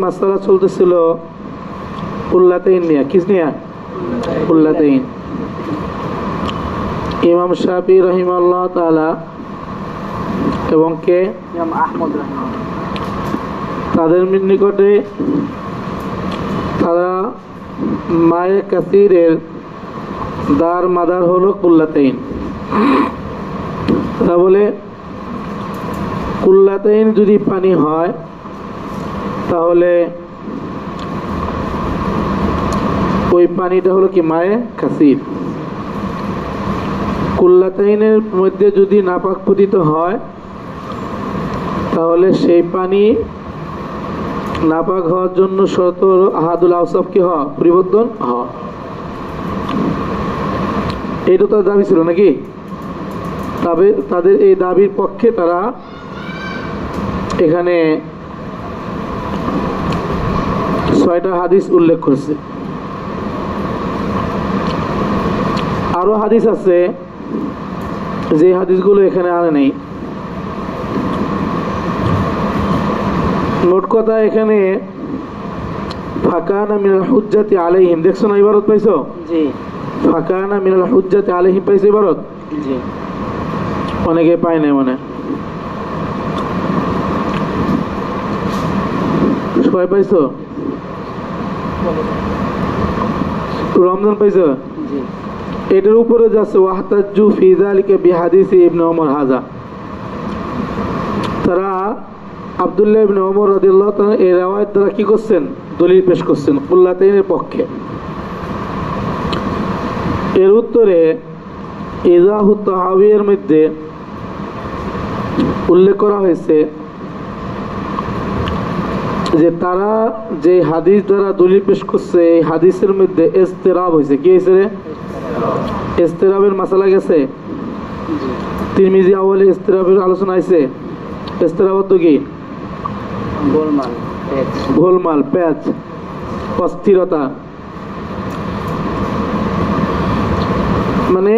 মাসালা চলতেছিল কুল্লাতাইন নিয়ে। কিস নিয়ে? কুল্লাতাইন। ইমাম শাফি রাহিমাহুল্লাহ তাআলা এবং কে ইমাম আহমদ রাহিমাহুল্লাহ, তাদের নিকটে তারা মায়ে কাসিরের দার মাদার হলো কুল্লাতাইন। তারা বলে কুল্লাতাইন যদি পানি হয় তাহলে ওই পানিটা হলো কি মায়ে কাসির। কুল্লাতাইনের মধ্যে যদি নাপাক পতিত হয় তাহলে সেই পানি নাপাক হওয়ার জন্য শর্ত আহাদুল আওসাফ কি হওয়া, পরিবর্তন হওয়া। এইটা তার দাবি ছিল নাকি? তবে তাদের এই দাবির পক্ষে তারা এখানে 6টা হাদিস উল্লেখ করছে। আরো হাদিস আছে যে হাদিসগুলো এখানে আনে নেই। মোট কথা এখানে ফাকানা মিনাল হুজ্জাতি আলাইহিম, দেখছো না ইবারত পাইছো? জি। ফাকানা মিনাল হুজ্জাতি আলাইহিম পাইছো ইবারত? জি। অনেকে পায় নাই মনে। সবাই পাইছো? রমজান পাইছো? জি। এটার উপরে যাচ্ছে ওয়াহতাজ্জু ফি যালিকা বিহাদিসি ইবনে ওমর হাজা। তারা আব্দুল্লাহ ইবনে ওমর রাদিয়াল্লাহু তাআলা এই riwayat দ্বারা কি করছেন? দলিল পেশ করছেন কুল্লাতাইনের পক্ষে। এর উত্তরে ইজাহু তাহাবিয়ের মধ্যে উল্লেখ করা হয়েছে যে তারা যে হাদিস দ্বারা দলিল পেশ করছে এই হাদিসের মধ্যে ইস্তিরাব হয়েছে। কি হয়েছে রে? ইস্তিরাবের মাসালা গেছে। তিরমিজি আউয়ালে ইস্তিরাবের আলোচনা আছে। ইস্তিরাব তো কি? গোলমাল, পেঁচ। গোলমাল, প্যাচ, অস্থিরতা, মানে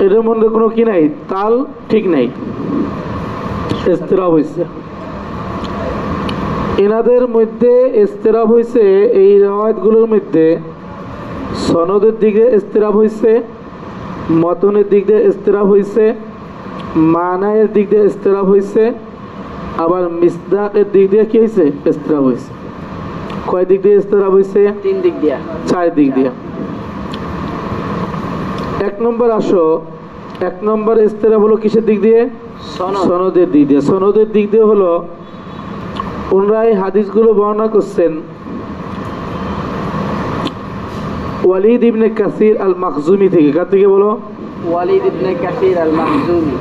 এটার মধ্যে কোনো কি নাই, তাল ঠিক নাই, ইস্তিরাব হয়েছে। এনাদের মধ্যে ইস্তিরাব হয়েছে এই রাওয়ায়াতগুলোর মধ্যে সনদের দিকে ইস্তিরাব হয়েছে, মতনের দিক দিয়ে ইস্তিরাব হয়েছে, মানায়ের দিক দিয়ে ইস্তিরাব হয়েছে, আবার মিসদাকের দিক দিয়ে কি হয়েছে? ইস্তিরাব হয়েছে। কয় দিক দিয়ে ইস্তিরাব হয়েছে? 3 দিক দিয়া, 4 দিক দিয়ে। 1 নম্বর আসো, 1 নম্বর ইস্তিরাব হলো কিসের দিক দিয়ে? সনদের দিক দিয়ে। সনদের দিক দিয়ে হলো ওনারা এই হাদিসগুলো বর্ণনা করছেন ওয়ালিদ ইবনে কাসির আল মাখজুমি থেকে। কার থেকে বলো? ওয়ালিদ ইবনে কাসির আল মাখজুমি।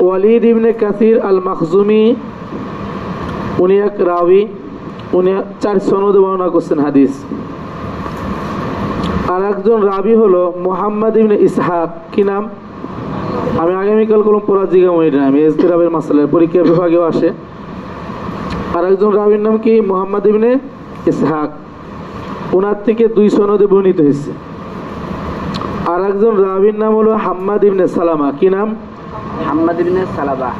ওয়ালিদ ইবনে কাসির আল মাখজুমি উনি এক রাবি, উনি 4 সনদে বর্ণনা করছেন হাদিস। আর একজন রাবি হলো মুহাম্মদ ইবনে ইসহাক। কি নাম? আমি আগামীকাল কোনো পড়া জিগা মনে না, আমি ইস্তিরাবের মাসালার পরীক্ষা বিভাগেও আসে। আর একজন রাবির নাম কি? মুহাম্মদ ইবনে ইসহাক। ওনার থেকে 2 সনদে বর্ণিত হয়েছে। আর একজন রাবির নাম হলো হাম্মাদ ইবনে সালামা। কি নাম? হাম্মাদ ইবনে সালাবা।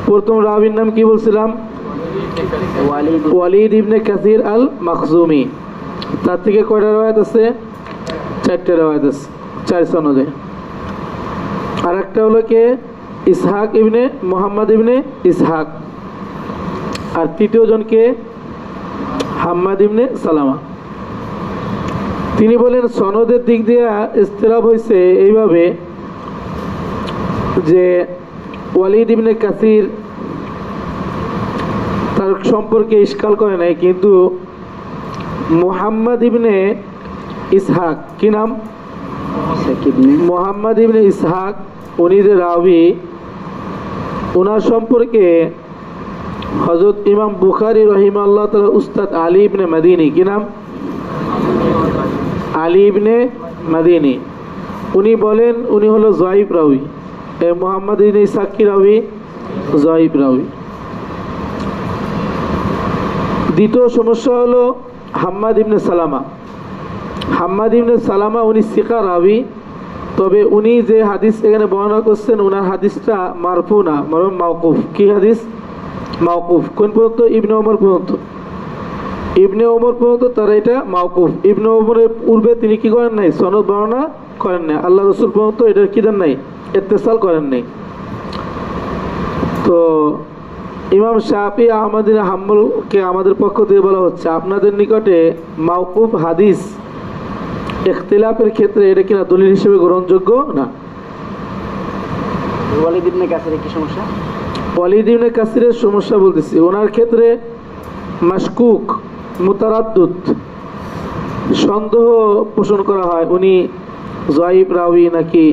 প্রথম রাবির নাম কি বলছিলাম? ওয়ালিদ ইবনে কাসির আল মাখজুমি। তার থেকে কয়টা রাওয়ায়াত আছে? 4টা রাওয়ায়াত আছে, 4 সনদে। আর একটা হলো কে? ইসহাক ইবনে মুহাম্মদ ইবনে ইসহাক। আর তৃতীয় জনকে হাম্মাদ ইবনে সালামা। তিনি বলেন সনদের দিক দিয়ে ইস্তিরাব হয়েছে এইভাবে যে ওয়ালিদ ইবনে কাসির তার সম্পর্কে ইশকাল করে নাই, কিন্তু মুহাম্মদ ইবনে ইসহাক, কি নাম? মুহাম্মদ ইবনে ইসহাক উনি যে রাবি, ওনার সম্পর্কে হযরত ইমাম বুখারী রাহিমাহুল্লাহ তাআলা উস্তাদ আলী ইবনে মাদিনী। কি নাম? আলী ইবনে মাদিনী। উনি বলেন উনি হলো যায়িফ রাবি। এই মুহাম্মদ ইবনে ইসহাক কি রাবি? যায়িফ রাবি। দ্বিতীয় সমস্যা হলো হাম্মাদ ইবনে সালামা। হাম্মাদ ইবনে সালামা উনি সিকা রাবি, তবে উনি যে হাদিস এখানে বর্ণনা করছেন ওনার হাদিসটা মারফু না, বরং মাওকুফ। কি হাদিস? মাওকুফ। কোন পর্যন্ত? ইবনে ওমর পর্যন্ত। ইবনে ওমর পর্যন্ত তারা এটা মাওকুফ। ইবনে ওমরের পূর্বে তিনি কি করেন নাই? সনদ বর্ণনা করেন নাই। আল্লাহ রসুল পর্যন্ত এটা কি দেন নাই? ইত্তেসাল করেন নাই। তো ইমাম শাফি আহমদ বিন হাম্বলকে আমাদের পক্ষ থেকে বলা হচ্ছে, আপনাদের নিকটে মাওকুফ হাদিস ইখতিলাফের ক্ষেত্রে এটা কিনা দলিল হিসেবে গ্রহণযোগ্য না। ওয়ালিদ ইবনে কাসিরের কি সমস্যা? ওয়ালিদ ইবনে কাসিরের সমস্যা বলতেছি, ওনার ক্ষেত্রে মাশকুক, মুতারাদ্দুদ, সন্দেহ পোষণ করা হয় উনি জয়ীব রাবি নাকি।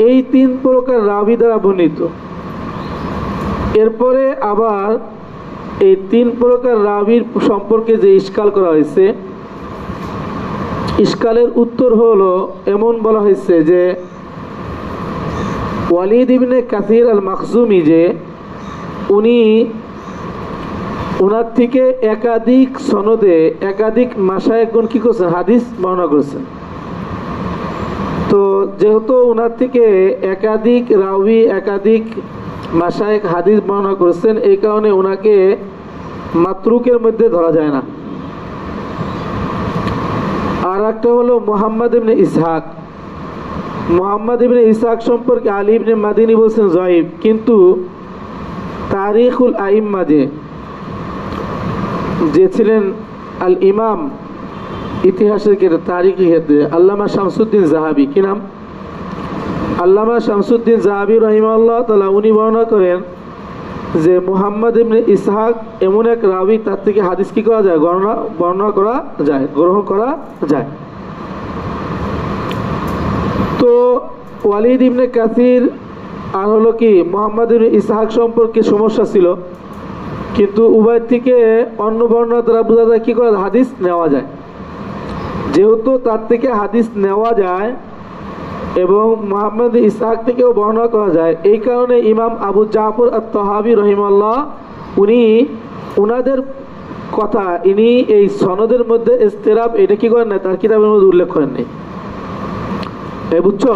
এই 3 প্রকার রাবি দ্বারা বর্ণিত। এরপরে আবার এই 3 প্রকার রাবির সম্পর্কে যে ইশকাল করা হয়েছে, ইশকালের উত্তর হলো এমন বলা হয়েছে যে ওয়ালিদ ইবনে কাসির আল মাখজুমি যে উনি ওনার থেকে একাধিক সনদে একাধিক মাশায়েখগণ কি করছেন? হাদিস বর্ণনা করেছেন। তো যেহেতু ওনার থেকে একাধিক রাবি একাধিক মাশায়েখ হাদিস বর্ণনা করেছেন, এই কারণে ওনাকে মাতরুকের মধ্যে ধরা যায় না। আর একটা হলো মুহাম্মদ ইবনে ইসহাক। মুহাম্মদ ইবনে ইসহাক সম্পর্কে আলী ইবনে মাদিনী বলছেন জয়ীব, কিন্তু তারিখুল আইম্মা যে ছিলেন আল ইমাম ইতিহাসের ক্ষেত্রে তারিখের ক্ষেত্রে আল্লামা শামসুদ্দিন জাহাবি, কি নাম? আল্লামা শামসুদ্দিন জাহাবি রাহিমাহুল্লাহ তাআলা উনি বর্ণনা করেন যে মুহাম্মদ ইবনে ইসহাক এমন এক রাবি, তার থেকে হাদিস কি করা যায়? বর্ণনা করা যায়, গ্রহণ করা যায়। তো ওয়ালিদ ইবনে কাসির আর হলো কি মুহাম্মদ ইবনে ইসহাক সম্পর্কে সমস্যা ছিল, কিন্তু উভয় থেকে অন্য বর্ণনা দ্বারা বোঝা যায় কি করে হাদিস নেওয়া যায়। যেহেতু তার থেকে হাদিস নেওয়া যায় এবং মুহাম্মদ ইসহাক থেকেও বর্ণনা করা যায়, এই কারণে ইমাম আবু জাফর আত-তাহাবি রাহিমাহুল্লাহ উনি ওনাদের কথা ইনি এই সনদের মধ্যে ইস্তিরাব এটা কি করেন না, তার কিতাবের মধ্যে উল্লেখ করেন নাই। বুঝছো?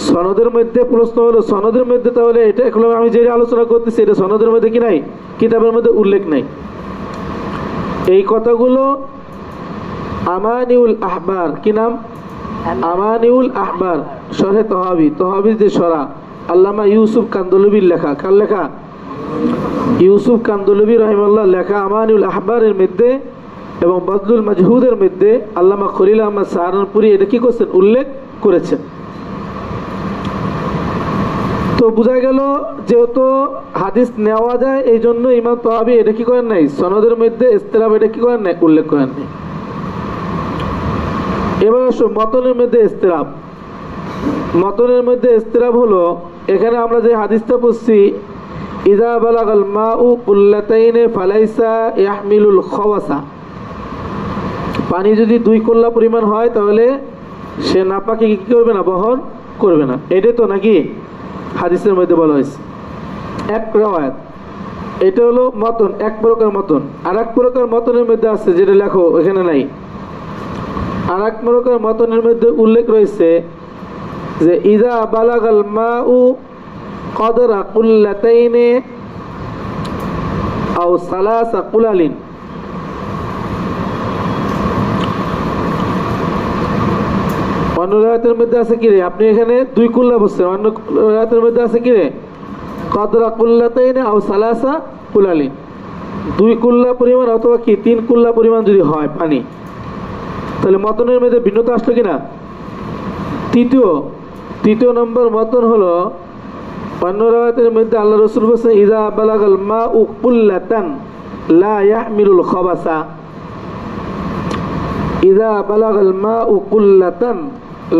সনদের মধ্যে প্রশ্ন হলো সনদের মধ্যে, তাহলে এটা এখন আমি যে আলোচনা করতেছি এটা সনদের মধ্যে কি নাই? কিতাবের মধ্যে উল্লেখ নাই। এই কথাগুলো আমানিউল আহবার, কি নাম? আমানিউল আহবার শরহে তহাবি, তহাবির যে শরা আল্লামা ইউসুফ কান্দলবির লেখা। কার লেখা? ইউসুফ কান্দলবি রাহিমাহুল্লাহ লেখা আমানিউল আহবারের মধ্যে এবং বদলুল মাজহুদের মধ্যে আল্লামা খলিল আহমদ সাহারানপুরি এটা কি করছেন? উল্লেখ করেছেন। তো বোঝা গেল যেহেতু হাদিস নেওয়া যায়, এই জন্য ইমাম তহাবি এটা কি করেন নাই? সনদের মধ্যে ইস্তিরাব এটা কি করেন নাই? উল্লেখ করেন নাই। এবার আসো মতনের মধ্যে ইস্তিরাব। মতনের মধ্যে ইস্তিরাব হলো, এখানে আমরা যে হাদিসটা পড়ছি ইযা বালাগাল মাউ কুল্লাতাইনে ফালাইসা ইয়াহমিলুল খাওয়াসা, পানি যদি 2 কুল্লা পরিমাণ হয় তাহলে সে নাপাকে কি করবে না? বহন করবে না। এটা তো নাকি হাদিসের মধ্যে বলা হয়েছে এক রাওয়ায়াত। এটা হলো মতন, এক প্রকার মতন। আর এক প্রকার মতনের মধ্যে আছে যেটা লেখো এখানে নাই। আর এক প্রকার মতনের মধ্যে উল্লেখ রয়েছে যে ইযা বালাগাল মাউ কদরা কুল্লাতাইনে আও সালাসা কুলালিন, অন্য রায়াতের মধ্যে আছে কি রে? আপনি এখানে 2 কুল্লা বলছেন, অন্য রায়াতের মধ্যে আছে কি রে? কদরা কুল্লাতাইনে আও সালাসা কুলালিন, 2 কুল্লা পরিমাণ অথবা কি 3 কুল্লা পরিমাণ যদি হয় পানি, তাহলে মতনের মধ্যে ভিন্নতা আসলো কিনা? তৃতীয় নম্বর মতন হলো অন্য রায়াতের মধ্যে আল্লাহ রাসূল বলেছেন ইযা বালাগাল মাউ কুল্লাতান লা ইয়াহমিলুল খাবাসা। ইযা বালাগাল মাউ কুল্লাতান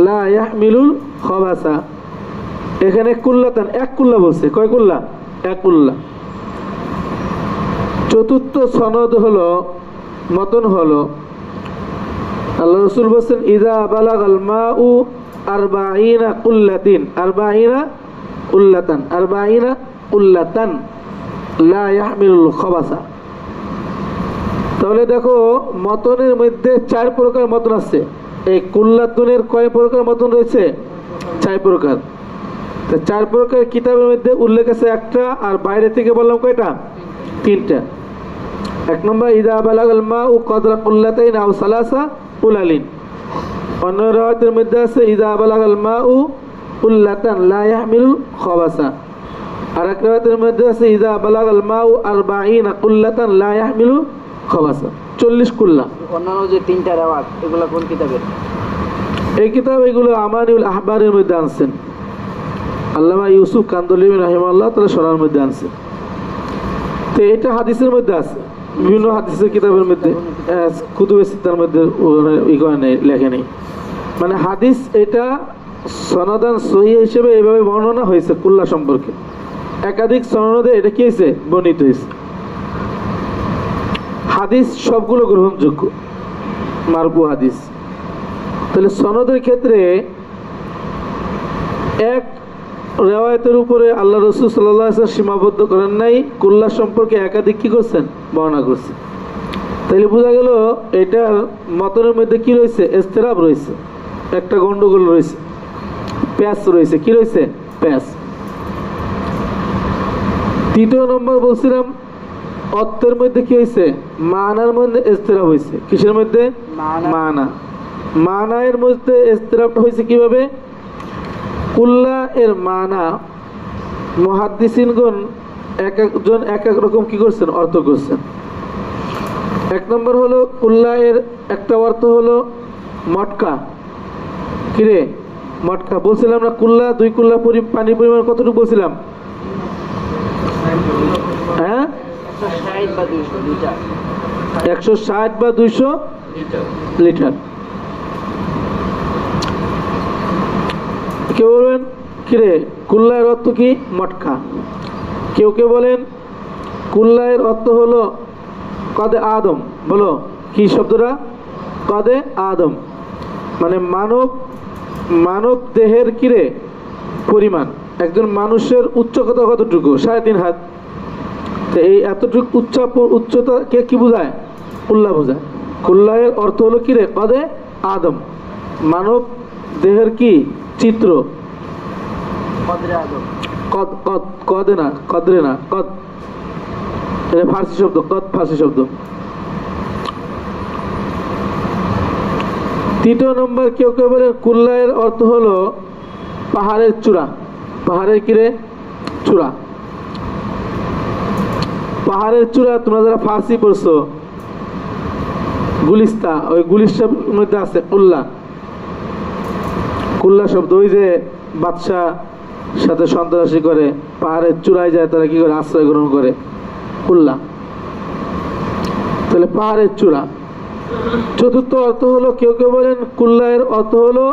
লা ইয়াহমিলুল খাবাসা, এখানে কুল্লাতান এক কুল্লা বলছে। কয় কুল্লা? এক কুল্লা। চতুর্থ সনদ হলো মতন হলো আল্লাহ রাসূল বলেছেন ইযা বালাগাল মাউ 40 কুল্লাতিন 40 কুল্লাতান 40 কুল্লাতান লা ইয়াহমিলুল খাবাসা। তাহলে দেখো মতনের মধ্যে 4 প্রকার মতন আছে। এই কুল্লাতুনের কয় প্রকার মতন রয়েছে? 4 প্রকার। তা 4 প্রকার কিতাবের মধ্যে উল্লেখ আছে একটা, আর বাইরে থেকে বললাম কয়টা? 3টা। 1 নম্বর ইদা বালাগাল মাউ কদরা কুল্লাতাইন আও সালাসা উলালিন। অন্য রাওয়াতের মধ্যে আছে ইদা বালাগাল মাউ কুল্লাতান লা ইয়াহমিলুল খাবাসা। আর এক রাওয়াতের মধ্যে আছে ইদা বালাগাল মাউ 40 কুল্লাতান লা ইয়াহমিলুল খাবাসা, 40 কুল্লা। অন্যান্য যে 3টা রেওয়াজ এগুলো কোন কিতাবের? এই কিতাব এগুলো আমানিউল আহবারের মধ্যে আনছেন আল্লামা ইউসুফ কান্দলিবি রাহিমাহুল্লাহ তাআলা শরহের মধ্যে আনছেন। তো এটা হাদিসের মধ্যে আছে, বিভিন্ন হাদিসের কিতাবের মধ্যে, কুতুবে সিত্তার মধ্যে লেখে নেই। মানে হাদিস এটা সনদান সহি হিসেবে এইভাবে বর্ণনা হয়েছে কুল্লা সম্পর্কে, একাধিক সনদে এটা কি হয়েছে? বর্ণিত হয়েছে। হাদিস সবগুলো গ্রহণযোগ্য, মারফু হাদিস। তাহলে সনদের ক্ষেত্রে এক রেওয়ায়তের উপরে আল্লাহ রাসূল সাল্লাল্লাহু আলাইহি ওয়াসাল্লাম সীমাবদ্ধ করেন নাই, কুল্লা সম্পর্কে একাধিক কি করছেন? বর্ণনা করছেন। তাহলে বোঝা গেল এটার মতনের মধ্যে কি রয়েছে? ইস্তিরাব রয়েছে, একটা গন্ডগোল রয়েছে, প্যাচ রয়েছে। কি রয়েছে? প্যাচ। 3 নম্বর বলছিলাম অর্থের মধ্যে কি হয়েছে? মানার মধ্যে ইস্তিরাব হয়েছে। কিসের মধ্যে? মানা। মানায়ের মধ্যে ইস্তিরাবটা হয়েছে কিভাবে? কুল্লা এর মানা মুহাদ্দিসিনগণ এক একজন এক এক রকম কি করছেন? অর্থ করছেন। 1 নম্বর হলো কুল্লা এর একটা অর্থ হলো মটকা। কিরে মটকা বলছিলাম না? কুল্লা 2 কুল্লা পানির পরিমাণ কতটুকু বলছিলাম? হ্যাঁ, 160 বা 200 লিটার। 160 বা 200 লিটার। কেউ বলবেন কিরে কুল্লায়ের অর্থ কি? মটকা। কেউ কেউ বলেন কুল্লায়ের অর্থ হলো কদে আদম। বলো কি শব্দটা? কদে আদম, মানে মানব দেহের কিরে পরিমাণ। একজন মানুষের উচ্চতা কতটুকু? 3.5 হাত। তো এই এতটুকু উচ্চতাকে কি বোঝায়? কুল্লা বোঝায়। কুল্লায়ের অর্থ হলো কিরে? কদে আদম, মানব দেহের কি চিত্র। কদরে আদম। কদে না, কদরে না, কদ এটা ফার্সি শব্দ, কদ ফার্সি শব্দ। 3 নম্বর কেউ কেউ বলেন কুল্লায়ের অর্থ হলো পাহাড়ের চূড়া। পাহাড়ের কিরে? চূড়া। পাহাড়ের চূড়া তোমরা যারা ফার্সি পড়ছো, গুলিস্তা, ওই গুলিস্তার মধ্যে আছে কুল্লা। কুল্লা শব্দ ওই যে বাদশাহ সাথে সন্ত্রাসী করে পাহাড়ের চূড়ায় যায়, তারা কি করে? আশ্রয় গ্রহণ করে, কুল্লা। তাহলে পাহাড়ের চূড়া। 4র্থ অর্থ হলো কেউ কেউ বলেন কুল্লায়ের অর্থ হলো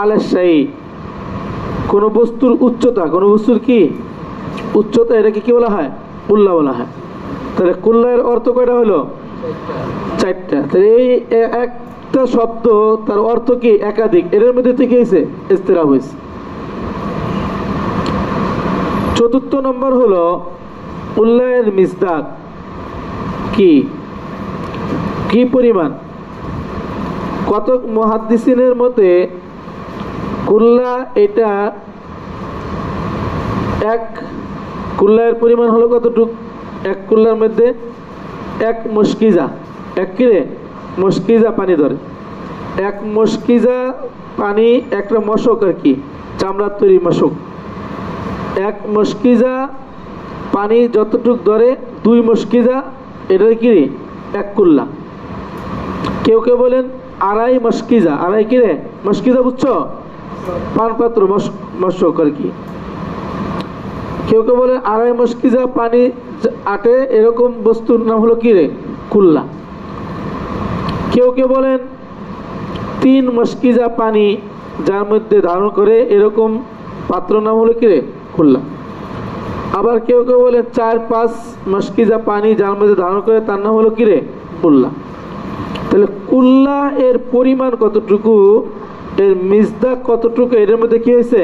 আল-শাই, কোন বস্তুর উচ্চতা, কোন বস্তুর কি উচ্চতা, এটাকে কি বলা হয়? কুল্লা বলা হয়। তাহলে কুল্লায়ের অর্থ কয়টা হলো? 4টা। তাহলে এই একটা শব্দ তার অর্থ কি? একাধিক। এর মধ্যে থেকে হয়েছে ইস্তিরাব হয়েছে। 4র্থ নম্বর হলো কুল্লায়ের মিসদাক কি? কি পরিমাণ? কত মুহাদ্দিসিনের মতে কুল্লা এটা এক কুল্লায়ের পরিমাণ হলো কতটুক? 1 কুল্লার মধ্যে 1 মুশকিজা। 1 কিরে? মুশকিজা পানি ধরে। 1 মুশকিজা পানি, একটা মশক আর কি, চামড়ার তৈরি মশক। 1 মুশকিজা পানি যতটুক ধরে 2 মুশকিজা, এটার কি? 1 কুল্লা। কেউ কেউ বলেন 2.5 মুশকিজা। 2.5 কিরে? মুশকিজা বুঝছো? পানপাত্র মশক আর কি। কেউ কেউ বলেন 2.5 মুশকিজা পানি আটে এরকম বস্তুর নাম হলো কিরে? কুল্লা। কেউ কেউ বলেন 3 মুশকিজা পানি যার মধ্যে ধারণ করে এরকম পাত্র নাম হলো কিরে? কুল্লা। আবার কেউ কেউ বলেন 4-5 মুশকিজা পানি যার মধ্যে ধারণ করে তার নাম হলো কিরে? কুল্লা। তাহলে কুল্লা এর পরিমাণ কতটুকু, এর মিসদাক কতটুকু, এর মধ্যে কি হয়েছে?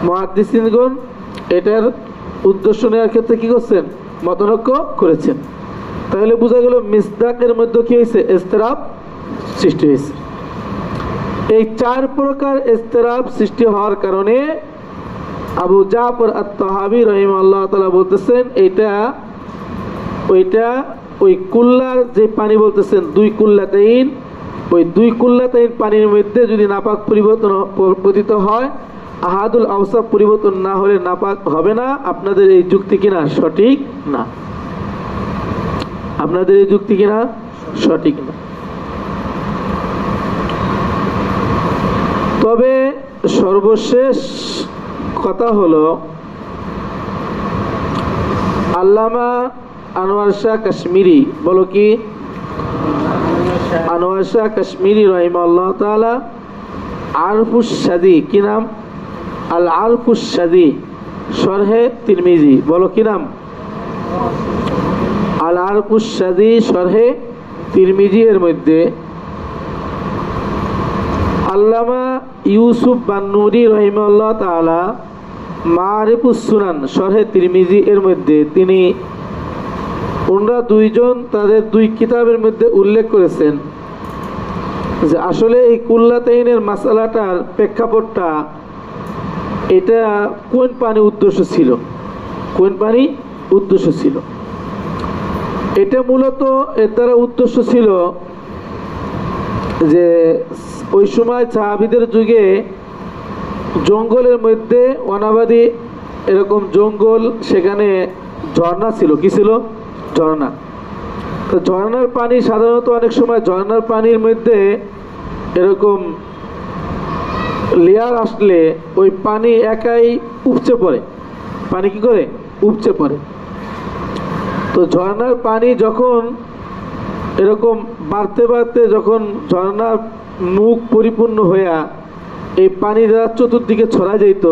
মুহাদ্দিসিনগণ এটার উদ্দেশ্য নেওয়ার ক্ষেত্রে কি করছেন? মতনৈক্য করেছেন। তাহলে বোঝা গেল মিসদাকের মধ্যে কি হয়েছে? ইস্তিরাব সৃষ্টি হয়েছে। এই 4 প্রকার ইস্তিরাব সৃষ্টি হওয়ার কারণে আবু জাফর আত-তাহাবী রাহিমাহুল্লাহ তাআলা বলতেছেন ওইটা ওই কুল্লার যে পানি বলতেছেন দুই কুল্লাতাইন, ওই দুই কুল্লাতাইন পানির মধ্যে যদি নাপাক পরিবর্তন পতিত হয়, আহাদুল আওসাফ পরিবর্তন না হলে নাপাক হবে না। আপনাদের এই যুক্তি কিনা সঠিক না, আপনাদের এই যুক্তি কিনা সঠিক না। তবে সর্বশেষ কথা হলো, আল্লামা আনোয়ার শাহ কাশ্মীরি, বলো কি, আনোয়ার শাহ কাশ্মীরি রাহিমাহুল্লাহ তাআলা আরফুস সাদি, কি নাম, আল আরফুস সাদি শরহে তিরমিজি, বলো কি নাম, আল আরফুস সাদি শরহে তিরমিজি এর মধ্যে আল্লামা ইউসুফ বান্নুরি রাহিমাহুল্লাহ তাআলা মারিফুস সুনান শরহে তিরমিজি এর মধ্যে ওনারা দুইজন তাদের দুই কিতাবের মধ্যে উল্লেখ করেছেন যে আসলে এই কুল্লাতাইনের মাসালাটার প্রেক্ষাপটটা এটা কোন পানি উদ্দেশ্য ছিল, কোন পানি উদ্দেশ্য ছিল। এটা মূলত এর দ্বারা উদ্দেশ্য ছিল যে ওই সময় সাহাবীদের যুগে জঙ্গলের মধ্যে অনাবাদি এরকম জঙ্গল, সেখানে ঝর্ণা ছিল, কি ছিল, ঝর্ণা। তো ঝর্ণার পানি সাধারণত অনেক সময় ঝর্ণার পানির মধ্যে এরকম লেয়ার আসলে ওই পানি একাই উপচে পড়ে, পানি কি করে উপচে পড়ে। তো ঝর্ণার পানি যখন এরকম বাড়তে বাড়তে যখন ঝর্ণার মুখ পরিপূর্ণ হইয়া এই পানি যারা চতুর্দিকে ছড়া যেত,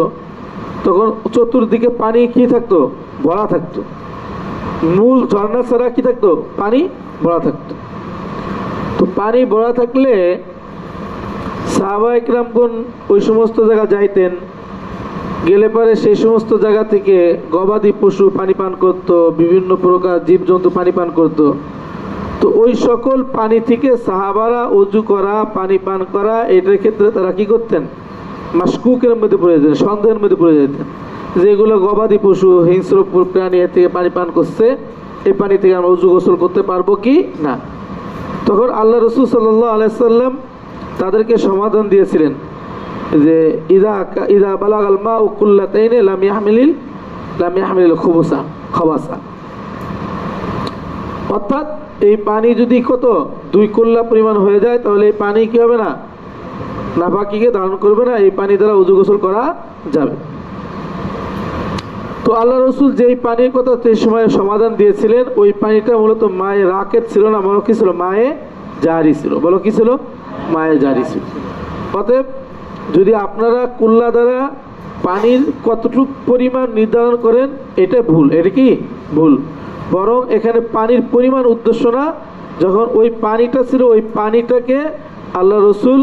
তখন চতুর্দিকে পানি কি থাকতো, ভরা থাকতো। মূল ঝর্ণা ছাড়া কি থাকতো, পানি ভরা থাকতো। তো পানি ভরা থাকলে সাহাবায়ে কেরামগণ ওই সমস্ত জায়গা যাইতেন, গেলে পরে সেই সমস্ত জায়গা থেকে গবাদি পশু পানি পান করত, বিভিন্ন প্রকার জীবজন্তু পানি পান করত। তো ওই সকল পানি থেকে সাহাবারা অজু করা, পানি পান করা, এটার ক্ষেত্রে তারা কি করতেন, মাশকুকের মধ্যে পড়ে যেতেন, সন্দেহের মধ্যে পড়ে যেতেন, যেগুলো গবাদি পশু হিংস্র প্রাণী এর থেকে পানি পান করছে, এই পানি থেকে আমরা অজু গোসল করতে পারবো কি না। তখন আল্লাহ রাসূল সাল্লাল্লাহু আলাইহি সাল্লাম তাদেরকে সমাধান দিয়েছিলেন যে ইদা বালাগাল মাউ কুল্লাতাইনি লাম ইয়াহমিলিল খাবাসা, অর্থাৎ এই পানি যদি কত দুই কুল্লা পরিমাণ হয়ে যায়, তাহলে এই পানি কি হবে না, নাপাকিকে ধারণ করবে না, এই পানি দ্বারা ওযু গোসল করা যাবে। তো আল্লাহ রাসূল যেই পানির কথা সেই সময় সমাধান দিয়েছিলেন, ওই পানিটা মূলত মায়ে রাকেত ছিল না, বলো কি ছিল, মায়ে জারি ছিল, বলো কি ছিল, মায়ে জারি ছিল। অতএব যদি আপনারা কুল্লা দ্বারা পানির কতটুক পরিমাণ নির্ধারণ করেন, এটা ভুল, এটা কি ভুল। বরং এখানে পানির পরিমাণ উদ্দেশ্য না, যখন ওই পানিটা ছিল ওই পানিটাকে আল্লাহ রসুল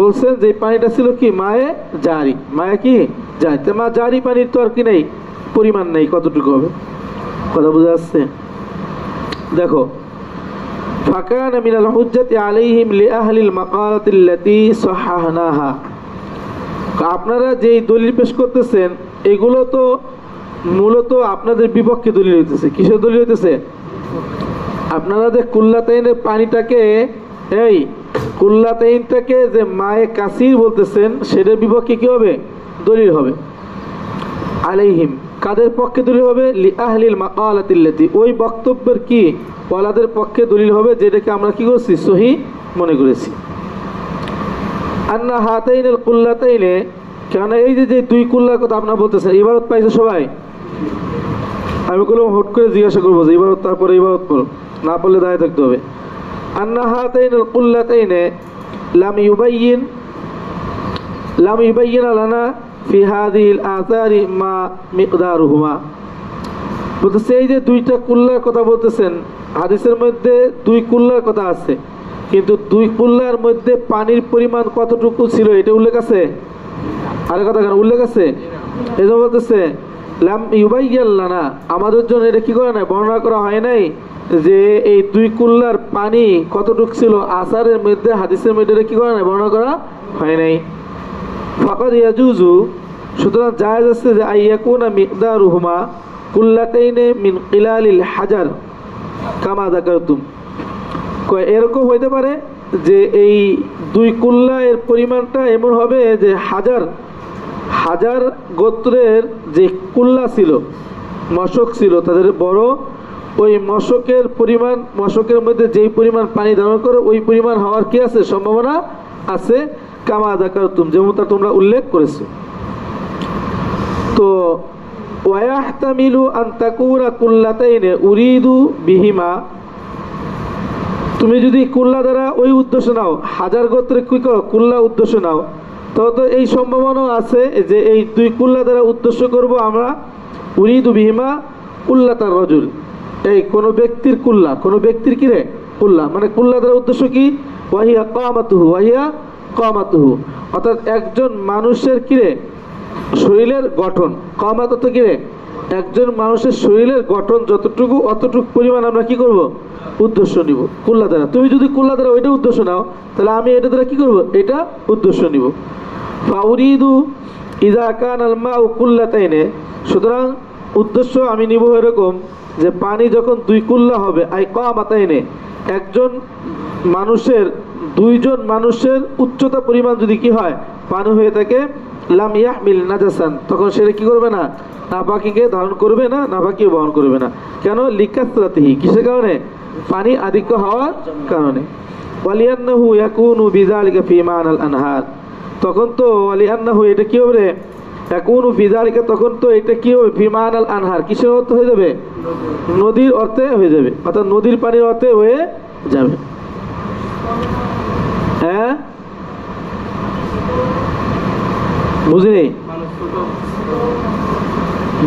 বলছেন যে পানিটা ছিল কি মায়ে জারি, মায়ে কি জারি। তো মা জারি পানির তো আর কি নেই, পরিমাণ নেই, কতটুকু হবে, কথা বোঝা যাচ্ছে। দেখো, ফাকানা মিনাল হুজ্জাতি আলাইহিম লিআহলিল মাকালাতিল্লাতী সাহাহনাহা, আপনারা যেই দলিল পেশ করতেছেন এগুলো তো মূলত আপনাদের বিপক্ষে দলিল হইতেছে। কিসের দলিল হইতেছে? আপনারা যে কুল্লাতাইনের পানিটাকে, এই কুল্লাতাইনটাকে যে মায়ে কাসির বলতেছেন, সেটার বিপক্ষে কি হবে, দলিল হবে। আলাইহিম, কাদের পক্ষে দলিল হবে? লিআহলিল মাকালাতিল্লাতী, ওই বক্তব্যের কি ওয়ালাদের পক্ষে দলিল হবে, যেটাকে আমরা কি করছি, সহিহ মনে করেছি। আন্না হাতাইনুল কুল্লাতাইনে, কেন এই যে দুই কুল্লার কথা আপনারা বলতেছেন, ইবারত পাইছে সবাই? আমি কোনো হুট করে জিজ্ঞাসা করবো যে ইবারত, তারপরে ইবারত পড়ো, না পড়লে দাঁড়িয়ে থাকতে হবে। আন্না হাতাইনুল কুল্লাতাইনে লাম ইউবাইয়িন লানা ফি হাযিহিল আযারি মা মিকদারুহুমা, বলতেছে এই যে দুইটা কুল্লার কথা বলতেছেন, হাদিসের মধ্যে দুই কুল্লার কথা আছে, কিন্তু দুই কুল্লার মধ্যে পানির পরিমাণ কতটুকু ছিল এটা উল্লেখ আছে? আরেক কথা কেন উল্লেখ আছে? এই জন্য বলতেছে লাম ইউবাইয়িন লানা, আমাদের জন্য এটা কি করে নাই, বর্ণনা করা হয় নাই যে এই দুই কুল্লার পানি কতটুকু ছিল, আসারের মধ্যে হাদিসের মধ্যে এটা কি করে নাই, বর্ণনা করা হয় নাই। ফাকাদ ইয়াজুজু, সুতরাং জায়েজ আছে যে আইয়াকুনা মিকদারুহুমা কুল্লাতাইনে মিন কিলালিল হাজার কামা যাকারতুম। এরকম হইতে পারে যে এই দুই কুল্লা এর পরিমাণটা এমন হবে যে হাজার হাজার গোত্রের যে কুল্লা ছিল, মশক ছিল তাদের বড়, ওই মশকের পরিমাণ, মশকের মধ্যে যেই পরিমাণ পানি ধারণ করে ওই পরিমাণ হওয়ার কি আছে, সম্ভাবনা আছে, কামা যাকারতুম, যেমনটা তোমরা উল্লেখ করেছো। তো ওয়াহতামিলু আন তাকুনা কুল্লাতাইনে উরিদু বিহিমা, তুমি যদি কুল্লা দ্বারা ওই উদ্দেশ্য নাও, হাজার গোত্রে কি করো কুল্লা উদ্দেশ্য নাও, তো এই সম্ভাবনা আছে যে এই দুই কুল্লা দ্বারা উদ্দেশ্য করব আমরা উরিদু বিহিমা কুল্লাতার রজুল, এই কোনো ব্যক্তির কুল্লা, কোনো ব্যক্তির কি রে কুল্লা, মানে কুল্লা দ্বারা উদ্দেশ্য কি ওয়াহিয়া কামাতুহু, ওয়াহিয়া কামাতুহু, অর্থাৎ একজন মানুষের কিরে শরীরের গঠন, কামাত অর্থ কিরে একজন মানুষের শরীরের গঠন যতটুকু অতটুকু পরিমাণ আমরা কি করব উদ্দেশ্য নিব কুল্লা দ্বারা। তুমি যদি কুল্লা দ্বারা ওইটা উদ্দেশ্য নাও তাহলে আমি এটা দ্বারা কি করব, এটা উদ্দেশ্য নিব। ফাউরিদু ইযা কানাল মাউ কুল্লাতাইনে, সুতরাং উদ্দেশ্য আমি নিব এরকম যে পানি যখন দুই কুল্লা হবে, আই কামাতাইনে, একজন মানুষের দুইজন মানুষের উচ্চতা পরিমাণ যদি কি হয় পানি হয়ে থাকে, লাম ইয়াহমিল নাজাসান, তখন সেটা কি করবে না, নাপাকিকে ধারণ করবে না, নাপাকি বহন করবে না। কেন, লিকাসরাতিহি, কিসের কারণে, পানি আধিক্য হওয়ার কারণে। ওয়ালিয়ান্নাহু ইয়াকুনু বিযালিকা ফি মানাল আনহার, তখন তো ওয়ালিয়ান্নাহু এটা কি হবে রে, ইয়াকুনু ফি যালিকা, তখন তো এটা কি হবে ফি মানাল আনহার, কিসের অর্থে হয়ে যাবে, নদীর অর্থে হয়ে যাবে, অর্থাৎ নদীর পানির অর্থে হয়ে যাবে। হ্যাঁ বুঝিনি,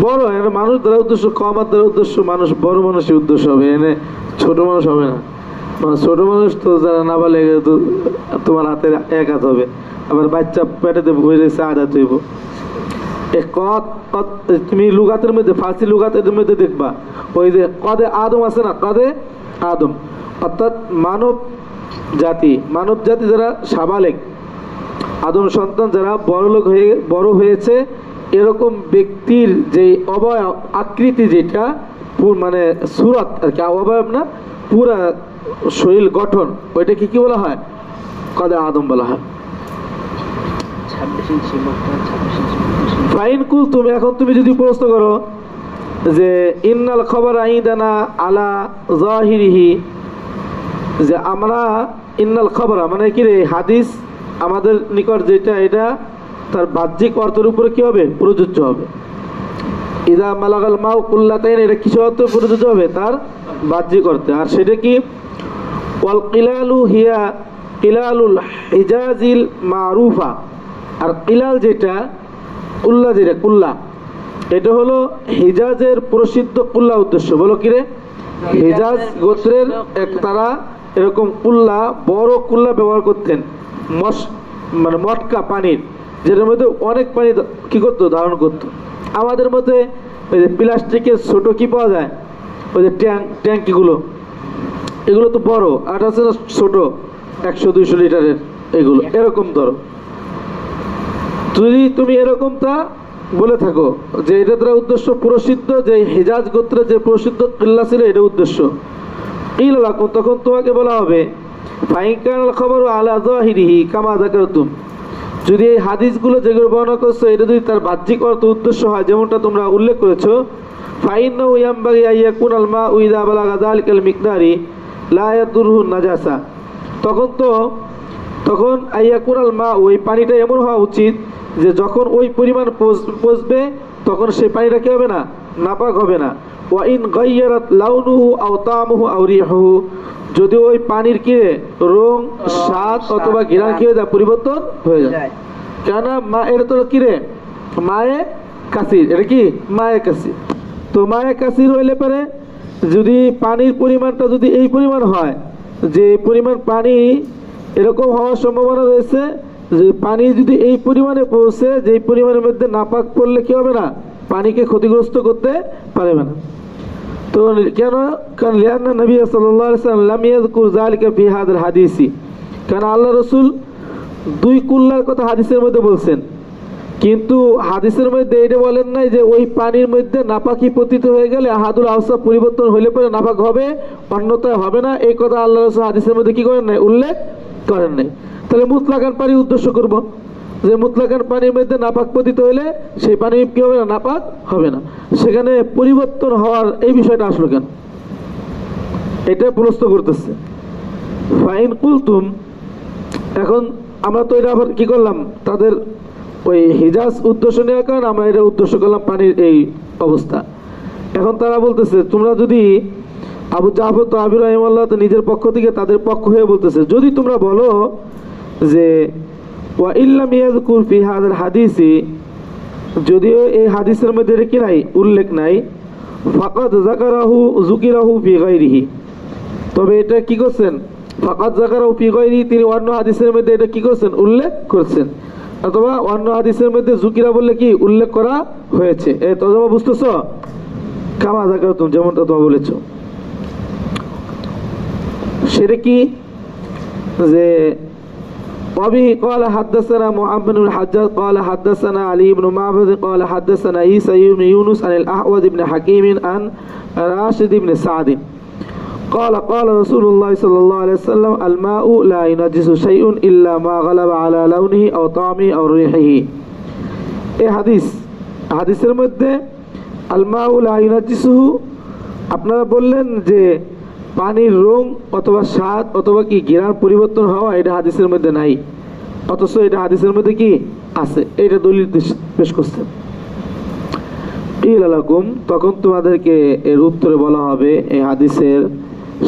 বড় এখানে মানুষ দ্বারা উদ্দেশ্য, কমার দ্বারা উদ্দেশ্য মানুষ, বড় মানুষের উদ্দেশ্য হবে, এনে ছোট মানুষ হবে না। ছোট মানুষ তো যারা না বলে তো তোমার হাতের এক হাত হবে, আবার বাচ্চা পেটেতে বই রয়েছে আধ হাত হইব। তুমি লুগাতের মধ্যে, ফার্সি লুগাতের মধ্যে দেখবা ওই যে কদে আদম আছে না, কদে আদম, অর্থাৎ মানব জাতি যারা সাবালেক, আদম সন্তান যারা বড় হয়েছে, এরকম ব্যক্তির যে অবয়ব আকৃতি, যেটা মানে সুরত আর কি, অবয়ব না পুরা শরীর গঠন, ওইটাকে কি বলা হয়, কদে আদম বলা হয়। ফাইন কুল, তুমি এখন তুমি যদি প্রশ্ন করো যে ইন্নাল খবর আইদানা আলা জাহিরিহি, যে আমরা ইন্নাল খবরা মানে কি রে, হাদিস আমাদের নিকট যেটা, এটা তার বাহ্যিক অর্থের উপরে কি হবে, প্রযোজ্য হবে। ইদা মালাগাল মাউ কুল্লাতাইন, এটা কিছু অর্থে প্রযোজ্য হবে, তার বাহ্যিক অর্থে। আর সেটা কি, ওয়াল কিলালু হিয়া কিলালুল হিজাজিল মারুফা, আর কিলাল যেটা, কুল্লা যেটা, কুল্লা এটা হলো হিজাজের প্রসিদ্ধ কুল্লা উদ্দেশ্য। বলো কিরে, হিজাজ গোত্রের তারা এরকম কুল্লা, বড় কুল্লা ব্যবহার করতেন, মানে মটকা পানির, যেটার মধ্যে অনেক পানি কি করতো, ধারণ করতো। আমাদের মধ্যে ওই যে প্লাস্টিকের ছোট কি পাওয়া যায়, ওই যে ট্যাঙ্কিগুলো, এগুলো তো বড়, আর আছে না ছোট 100-200 লিটারের, এগুলো এরকম ধরো। যদি তুমি এরকমটা বলে থাকো যে এটা দ্বারা উদ্দেশ্য প্রসিদ্ধ, যে হিজাজ গোত্রের যে প্রসিদ্ধ কিল্লা ছিল, এটা উদ্দেশ্য, তখন তোমাকে বলা হবে ফাইনকাল খবর আলা যাহিরিহি কামা যাকারতুম, যদি এই হাদিসগুলো যেগুলো বর্ণনা করছো এটা যদি তার বাহ্যিক অর্থ উদ্দেশ্য হয় যেমনটা তোমরা উল্লেখ করেছো, ফাইন্নাহু ইয়ামবাগি আইয়াকুনাল মাউ ইযা বালাগা যালিকাল মিকদারি লা ইয়াদুরহু নাজাসা, তখন আইয়াকুনাল মা, ওই পানিটা এমন হওয়া উচিত যে যখন ওই পরিমাণ পৌঁছবে তখন সেই পানিটা কি হবে না, নাপাক হবে না। ওয়া ইন গায়্যারাত লাউনুহু আও তা'মুহু আও রিহুহু, যদি ওই পানির কি রং, স্বাদ অথবা ঘ্রাণ কি হয়ে যায়, পরিবর্তন হয়ে যায়। কেন, মা এটা তো কি রে, মায়ে কাসির, এটা কি মায়ে কাসির। তো মায়ে কাসির হইলে পারে যদি পানির পরিমাণটা যদি এই পরিমাণ হয়, যে পরিমাণ পানি এরকম হওয়ার সম্ভাবনা রয়েছে, যে পানি যদি এই পরিমাণে পৌঁছে, যে পরিমাণের মধ্যে নাপাক পড়লে কি হবে না, পানিকে ক্ষতিগ্রস্ত করতে পারবে না। তো কেন, কারণ লিআন্না নবী সাল্লাল্লাহু আলাইহি ওয়াসাল্লাম লাম ইয়াযকুর যালিকা ফি হাযাল হাদিসি, কারণ আল্লাহ রাসূল দুই কুল্লার কথা হাদিসের মধ্যে বলছেন, কিন্তু হাদিসের মধ্যে এটা বলেন নাই যে ওই পানির মধ্যে নাপাকি পতিত হয়ে গেলে আহাদুল আওসাফ পরিবর্তন হলে পরে নাপাক হবে, অন্যথায় হবে না। এই কথা আল্লাহ রাসূল হাদিসের মধ্যে কি করেন নাই, উল্লেখ করেন নাই। তাহলে মুতলাকান পানি উদ্দেশ্য করব, যে মুতলাকান পানির মধ্যে নাপাক পতিত হলে সেই পানি কি হবে না, নাপাক হবে না। সেখানে পরিবর্তন হওয়ার এই বিষয়টা আসলো কেন, এটা প্রশ্ন করতেছে। ফাইন কুলতুম, এখন আমরা তো এটা আবার কি করলাম, তাদের ওই হিজাজ উদ্দেশ্য নেওয়ার কারণে আমরা এটা উদ্দেশ্য করলাম পানির এই অবস্থা। এখন তারা বলতেছে তোমরা যদি, আবু জাফর তাবি রাহিমাহুল্লাহ তো নিজের পক্ষ থেকে তাদের পক্ষ হয়ে বলতেছে, যদি তোমরা বলো যে ওয়া ইল্লাম ইয়াযকুর ফি হাযাল হাদিসি, যদিও এই হাদিসের মধ্যে এটা কি নাই, উল্লেখ নাই, ফাকাদ যুকিরাহু ফি গায়রিহি, তবে এটা কি করছেন, ফাকাদ যাকারাহু ফি গায়রিহি, তিনি অন্য হাদিসের মধ্যে এটা কি করছেন, উল্লেখ করছেন, অথবা অন্য হাদিসের মধ্যে যুকিরা বললে কি উল্লেখ করা হয়েছে। এই তর্জমা বুঝতেছো, কামা যাকারাতুম, যেমনটা তোমরা বলেছো। সেটা কি যে وبه قال حدثنا محمد بن الحجاج قال حدثنا علي بن معبد قال حدثنا عيسى بن يونس عن الأحوذ بن حكيم عن راشد بن سعد قال قال رسول الله صلى الله عليه وسلم الماء لا ينجس شيء إلا ما غلب على لونه أو طعمه أو ريحه। এই হাদিসের মধ্যে আলমাউ লা ইউনাজিসুহু, আপনারা বললেন যে পানির রং অথবা স্বাদ অথবা কি ঘ্রাণ পরিবর্তন হওয়া, এটা হাদিসের মধ্যে নাই, অথচ এটা হাদিসের মধ্যে কি আছে, এটা দলিল পেশ করছে। ইলালাকুম, তখন তোমাদেরকে এর উত্তরে বলা হবে এই হাদিসের,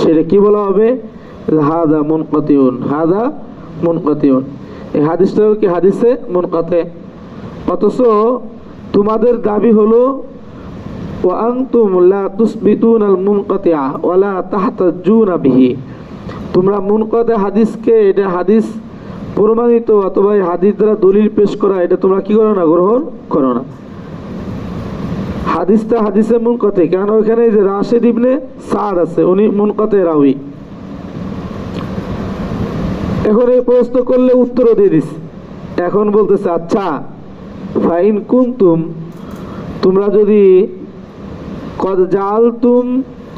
সেটা কি বলা হবে, হাদা মুনকাতিউন, হাদা মুনকাতিউন, এই হাদিসটাও কি হাদিসে মুনকাতে, অথচ তোমাদের দাবি হলো ওয়া আনতুম লা তুসবিতুনাল মুনকাতিআ ওয়া লা তাহতাজুনা বিহি, তোমরা মুনকাতে হাদিসকে, এটা হাদিস প্রমাণিত অথবা এই হাদিস দ্বারা দলিল পেশ করা, এটা তোমরা কি করো না, গ্রহণ করো না। হাদিসটা হাদিসে মুনকাতে, কেন ওখানে যে রাশিদ ইবনে সাদ আছে, উনি মুনকাতে রাওয়ী। এখন এই প্রশ্ন করলে উত্তরও দিয়ে দিস। এখন বলতেছে আচ্ছা ফাইন কুনতুম, তোমরা যদি কদ জাআলতুম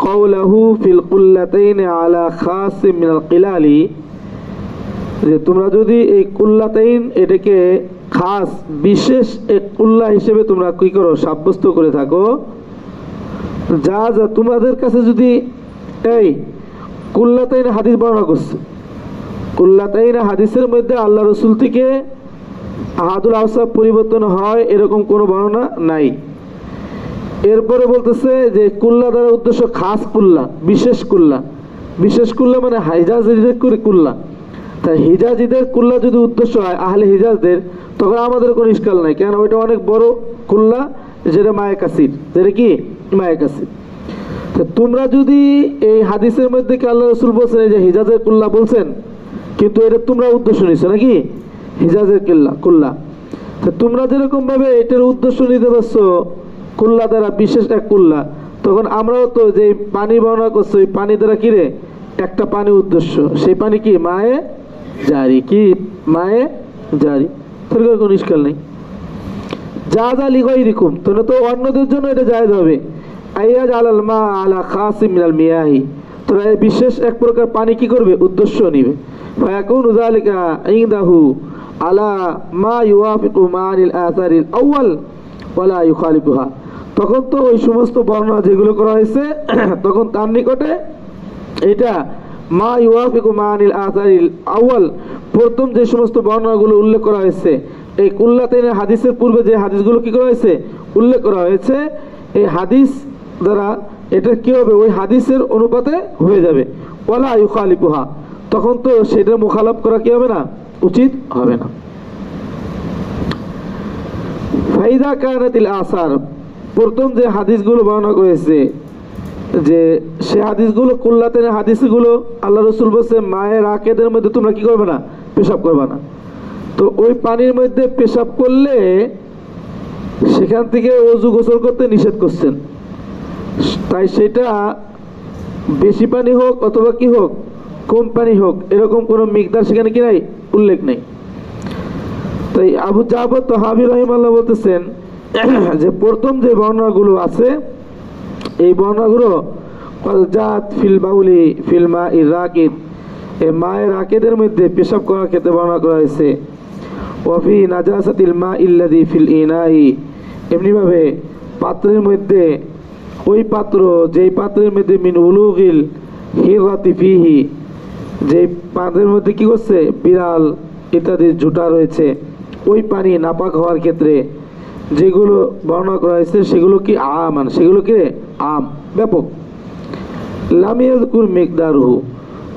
কাওলাহু ফিল কুল্লাতাইন আলা খাসিম মিনাল কিলালি, যে তোমরা যদি এই কুল্লাতাইন এটাকে খাস বিশেষ এক কুল্লা হিসেবে তোমরা কি করো, সাব্যস্ত করে থাকো, যা যা তোমাদের কাছে যদি এই কুল্লাতাইন হাদিস বর্ণনা করছে, কুল্লাতাইন হাদিসের মধ্যে আল্লাহ রসুল থেকে আহাদুল আওসাফ পরিবর্তন হয় এরকম কোনো বর্ণনা নাই। এরপরে বলতেছে যে কুল্লা দ্বারা উদ্দেশ্য খাস কুল্লা, বিশেষ কুল্লা, বিশেষ কুল্লা মানে হিজাজিদের কুল্লা। তাই হিজাজিদের কুল্লা যদি উদ্দেশ্য হয় আহলে হিজাজদের, তখন আমাদের কোনো ইশকাল নাই, কেন ওইটা অনেক বড় কুল্লা, যেটা মায়ে কাসির, যেটা কি মায়ে কাসির। তোমরা যদি এই হাদিসের মধ্যে কি আল্লাহ রসুল বলছেন এই যে হিজাজের কুল্লা বলছেন, কিন্তু এটা তোমরা উদ্দেশ্য নিচ্ছ নাকি হিজাজের কুল্লা, তোমরা যেরকম ভাবে এটার উদ্দেশ্য নিতে পারছো কুল্লা দ্বারা বিশেষ এক কুল্লা, তখন আমরাও তো যে পানি বর্ণনা করছো, ওই পানি দ্বারা কি রে, একটা পানি উদ্দেশ্য, সেই পানি কি মায়ে জারি, কি মায়ে জারি, তোর কোনো ইশকাল নেই। যা যা লিগাই রিকুম, তোমরা তো অন্যদের জন্য এটা জায়েজ হবে। আইয়াজ আলাল মা আলা খাসিম মিনাল মিয়াহি, তোরা বিশেষ এক প্রকার পানি কি করবে, উদ্দেশ্য নিবে। ফায়াকুনু যালিকা ইনদাহু আলা মা ইউয়াফিকু মানিল আসারিল আউয়াল ওয়ালা ইউখালিফুহা, তখন তো ওই সমস্ত বর্ণনা যেগুলো করা হয়েছে তখন তার নিকটে এটা মা ইউয়াফিকু মানিল আসারিল আউয়াল, প্রথম যে সমস্ত বর্ণনাগুলো উল্লেখ করা হয়েছে এই কুল্লাতাইনের হাদিসের পূর্বে যে হাদিসগুলো কি করা হয়েছে, উল্লেখ করা হয়েছে, এই হাদিস দ্বারা এটা কি হবে, ওই হাদিসের অনুপাতে হয়ে যাবে। ওয়ালা ইউখালিফুহা, তখন তো সেটার মুখালাফ করা কি হবে না, উচিত হবে না। ফাইদা কানাতিল আসার, প্রথম যে হাদিসগুলো বর্ণনা করেছে যে সে হাদিসগুলো কুল্লাতাইনের হাদিসগুলো আল্লাহ রসুল বলছে মায়ের আকেদের মধ্যে তোমরা কি করবে না, পেশাব করবে না। তো ওই পানির মধ্যে পেশাব করলে সেখান থেকে ওযু গোসল করতে নিষেধ করছেন, তাই সেটা বেশি পানি হোক অথবা কি হোক, কম পানি হোক, এরকম কোনো মিকদার সেখানে কি নাই, উল্লেখ নেই। তাই আবু জাফর তাহাবী রাহিমাহুল্লাহ বলতেছেন যে প্রথম যে বর্ণনাগুলো আছে এই বর্ণনাগুলো জাত ফিল বাউলি ফিল মা ইরাকিদ, এই মায়ের রাকেদের মধ্যে পেশাব করার ক্ষেত্রে বর্ণনা করা হয়েছে। ওয়াফি নাজাসাতিল মা ইল্লাযী ফিল ইনাই, এমনিভাবে পাত্রের মধ্যে ওই পাত্র যেই পাত্রের মধ্যে মিন উলুগিল হিরাতি ফিহি, যেই পাত্রের মধ্যে কি করছে বিড়াল ইত্যাদি ঝুটা রয়েছে, ওই পানি নাপাক হওয়ার ক্ষেত্রে যেগুলো বর্ণনা করা হয়েছে সেগুলো কি আমান, সেগুলো কি আম ব্যাপক। লাম ইয়াযকুর মিকদারহু,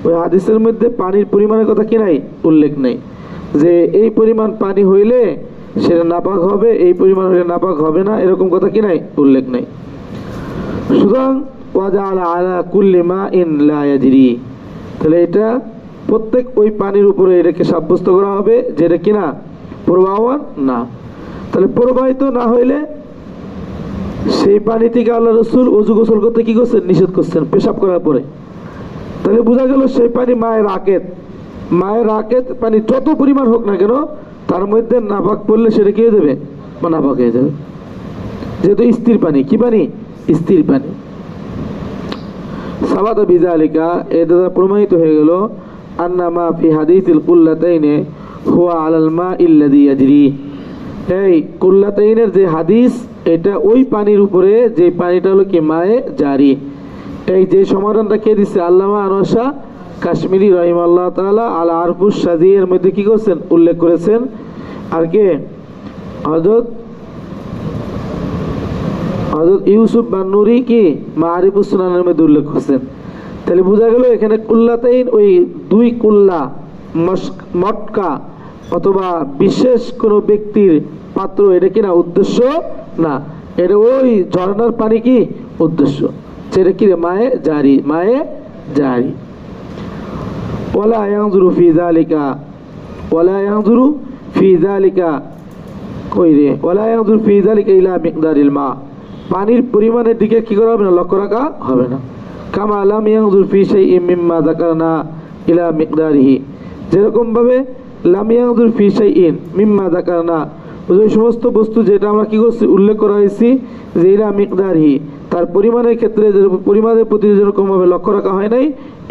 ওই হাদিসের মধ্যে পানির পরিমাণের কথা কি নাই, উল্লেখ নেই যে এই পরিমাণ পানি হইলে সেটা নাপাক হবে, এই পরিমাণ হইলে নাপাক হবে না, এরকম কথা কি নাই, উল্লেখ নেই। সুতরাং ওয়াজাআলা আলা কুল্লি মাইন লা ইয়াজরি, তাহলে এটা প্রত্যেক ওই পানির উপরে এটাকে সাব্যস্ত করা হবে যে এটা কিনা প্রবাহমান না। তাহলে প্রবাহিত না হইলে সেই পানি থেকে আল্লাহ রসুল ওযু গোসল করতে কি করছেন, নিষেধ করছেন পেশাব করার পরে। তাহলে বোঝা গেল সেই পানি মায়ের রাকেত পানি যত পরিমাণ হোক না কেন তার মধ্যে নাপাক পড়লে সেটা কি হয়ে যাবে, নাপাক হয়ে যাবে, যেহেতু স্থির পানি। কি পানি? স্থির পানি। সাবাতা বিযালিকা, এটা দ্বারা প্রমাণিত হয়ে গেল আন্না মা ফি হাদিসিল কুল্লাতাইনে হুয়া আলাল মা ইল্লাযী ইয়াজরি, এই কুল্লাতাইনের যে হাদিস এটা ওই পানির উপরে, যে পানিটা হলো কি মায়ে জারি। এই যে সমাধানটা কে দিচ্ছে, আল্লামা আনোয়ার শাহ কাশ্মীরি রাহিমাহুল্লাহ তাআলা আল আরফুস সাজি এর মধ্যে কি করছেন, উল্লেখ করেছেন। আর কে হযরত ইউসুফ বান্নুরি কি মারিফুস সুনানের মধ্যে উল্লেখ করছেন। তাহলে বোঝা গেল এখানে কুল্লাতাইন ওই দুই কুল্লা মটকা অথবা বিশেষ কোনো ব্যক্তির পাত্র, এটা কিনা উদ্দেশ্য না, এটা ওই ঝর্ণার পানি কি উদ্দেশ্য, সেটা কি মায়ে জারি, মায়ে জারি। ওয়ালা ইয়ানজুরু ফি যালিকা, ওয়ালা ইয়ানজুরু ফি যালিকা কইরে, ওয়ালা ইয়ানজুরু ফি যালিকা ইলা মিকদারিল মা, পানির পরিমাণের দিকে কি করা হবে না, লক্ষ্য রাখা হবে না। কামা লাম ইয়ানজুর ফি শাইইন মিম্মা যাকারনা ইলা মিকদারিহি, যেরকম ভাবে লাম ইয়ানজুর ফি শাইইন মিম্মা যাকারনা, ওই সমস্ত বস্তু যেটা আমরা কি করছি উল্লেখ করা হয়েছি যে ইলা মিকদারিহি, তার পরিমাণের ক্ষেত্রে পরিমাণের প্রতি যেরকম ভাবে লক্ষ্য রাখা হয় নাই,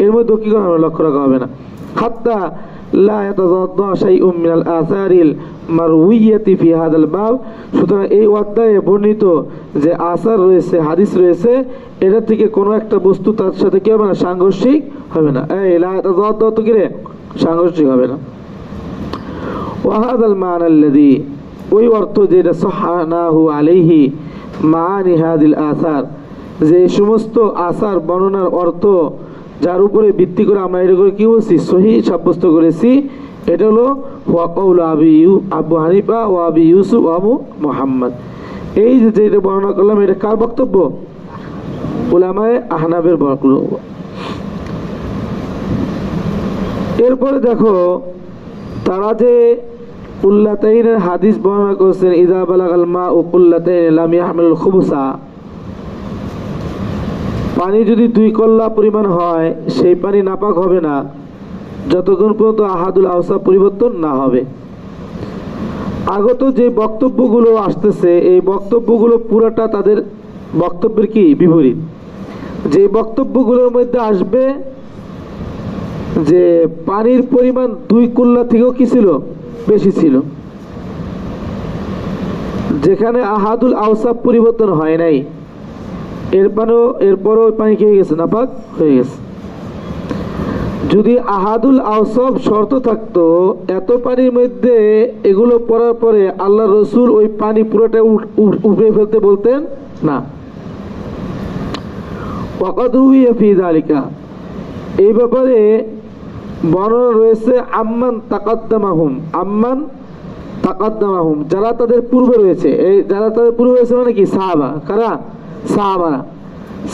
এর মধ্যে কি করা হবে, লক্ষ্য রাখা হবে না। হাত্তা লা ইয়াতাযাদ্দা শাইউম মিনাল আসারিল মারউইয়াতি ফি হাদাল বাব, সুতরাং এই অধ্যায়ে বর্ণিত যে আসার রয়েছে, হাদিস রয়েছে, এটা থেকে কোনো একটা বস্তু তার সাথে কি হবে না, সাংঘর্ষিক হবে না। এই লা ইয়াতাযাদ্দা তো কি রে, সাংঘর্ষিক হবে না। ওয়া হাদাল মা'না আল্লাযী, ওই অর্থ যেটা সাহানাহু আলাইহি মাআনি হাদিল আসার, যে সমস্ত আসার বর্ণনার অর্থ যার উপরে ভিত্তি করে আমরা এটা করে কি বলছি, সহিহ সাব্যস্ত করেছি, এটা হলো ওয়া কাউল আবু হানিফা ও আবি ইউসুফ আবু মুহাম্মদ। এই যে যেটা বর্ণনা করলাম এটা কার বক্তব্য, উলামায়ে আহনাফের বক্তব্য। এরপরে দেখো তারা যে কুল্লাতাইনের হাদিস বর্ণনা করেছেন, ইযা বালাগাল মা ও কুল্লাতাইন লাম ইয়াহমিলুল খুবুসা, পানি যদি 2 কল্লা পরিমাণ হয় সেই পানি নাপাক হবে না যতক্ষণ পর্যন্ত আহাদুল আওসাফ পরিবর্তন না হবে। আগত যে বক্তব্যগুলো আসতেছে এই বক্তব্যগুলো পুরোটা তাদের বক্তব্যের কি বিপরীত। যে বক্তব্যগুলোর মধ্যে আসবে যে পানির পরিমাণ 2 কুল্লা থেকেও কি ছিল, বেশি ছিল, যেখানে আহাদুল আওসাফ পরিবর্তন হয় নাই, এরপরও পানি কি হয়ে গেছে, নাপাক হয়ে গেছে। যদি আহাদুল আওসাফ শর্ত থাকতো, এত পানির মধ্যে এগুলো পড়ার পরে আল্লাহ রসুল ওই পানি পুরোটা উপরে ফেলতে বলতেন না। ওয়াকাদ রুইয়া ফি যালিকা, এই ব্যাপারে বর্ণনা রয়েছে আম্মান তাকাদ্দামাহুম, যারা তাদের পূর্বে রয়েছে। এই যারা তাদের পূর্বে রয়েছে মানে কি, সাহাবা। কারা?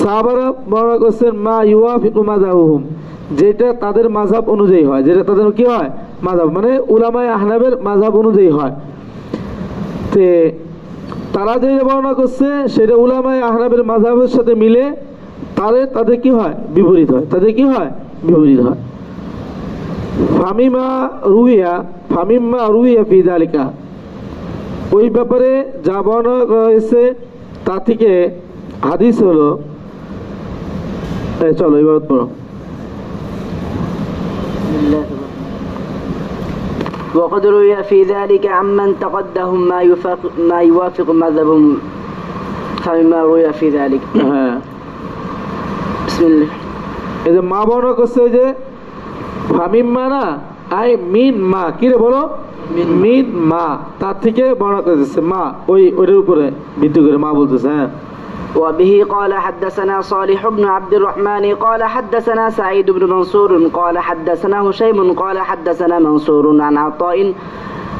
সাহাবারা বর্ণনা করছেন মা ইউয়াফিকু মাযহাবুহুম, যেটা তাদের মাযহাব অনুযায়ী হয়, যেটা তাদের কি হয়, মাযহাব মানে উলামায়ে আহনাফের মাযহাব অনুযায়ী হয়। তে তারা যে বর্ণনা করছে সেটা উলামায়ে আহনাফের মাযহাবের সাথে মিলে, তাদের কি হয়, বিপরীত হয়, তাদের কি হয়, বিপরীত হয়। ফামিম্মা রুইয়া ফি যালিকা, ওই ব্যাপারে যা বর্ণনা করা হয়েছে তা থেকে হাদিস হলো, চলো এবার পড়ো। وقد روي في ذلك عمن تقدهم ما يوافق مذهبهم فمما روي في ذلك. হ্যাঁ, بسم الله. এই যে মা বর্ণনা করছে, ওই যে ফামিম্মা না, আই মিন মা, কি রে বলো, মিন মা, তার থেকে বর্ণনা করতেছে মা, ওইটার উপরে ভিত্তি করে মা বলতেছে। হ্যাঁ, وبه قال حدثنا صالح بن عبد الرحمن قال حدثنا سعيد بن منصور قال حدثنا هشيم قال حدثنا منصور عن عطاء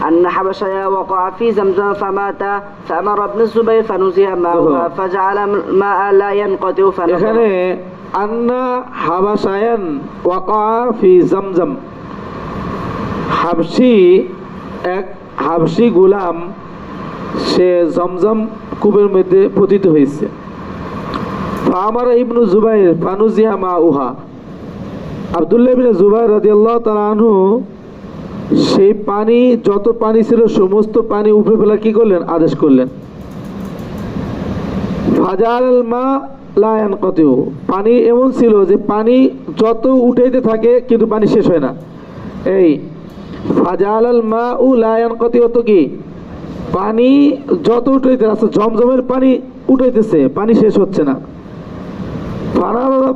أن حبشيا وقع في زمزم فمات فأمر ابن الزبير فنزع ماؤها فجعل الماء لا ينقطع فنظر. এখানে আন্না হাবাশায়ান ওয়াকা ফি জামজাম, এক হাবশি গোলাম সে জমজম কূপের মধ্যে পতিত হয়েছে। ফামারা ইবনু জুবাইর ফানুজিয়া মাউহা, আব্দুল্লাহ ইবনে জুবাইর রাদিয়াল্লাহু তাআলা আনহু সেই পানি, যত পানি ছিল সমস্ত পানি উপরে ফেলা কি করলেন, আদেশ করলেন। ফাজালাল মা লা ইয়ানকাতিউ, পানি এমন ছিল যে পানি যত উঠাইতে থাকে কিন্তু পানি শেষ হয় না। এই ফাজালাল মা উ লা ইয়ানকাতিউ তো কি, পানি যত উঠাইতে আছে, জমজমের পানি উঠাইতেছে, পানি শেষ হচ্ছে না।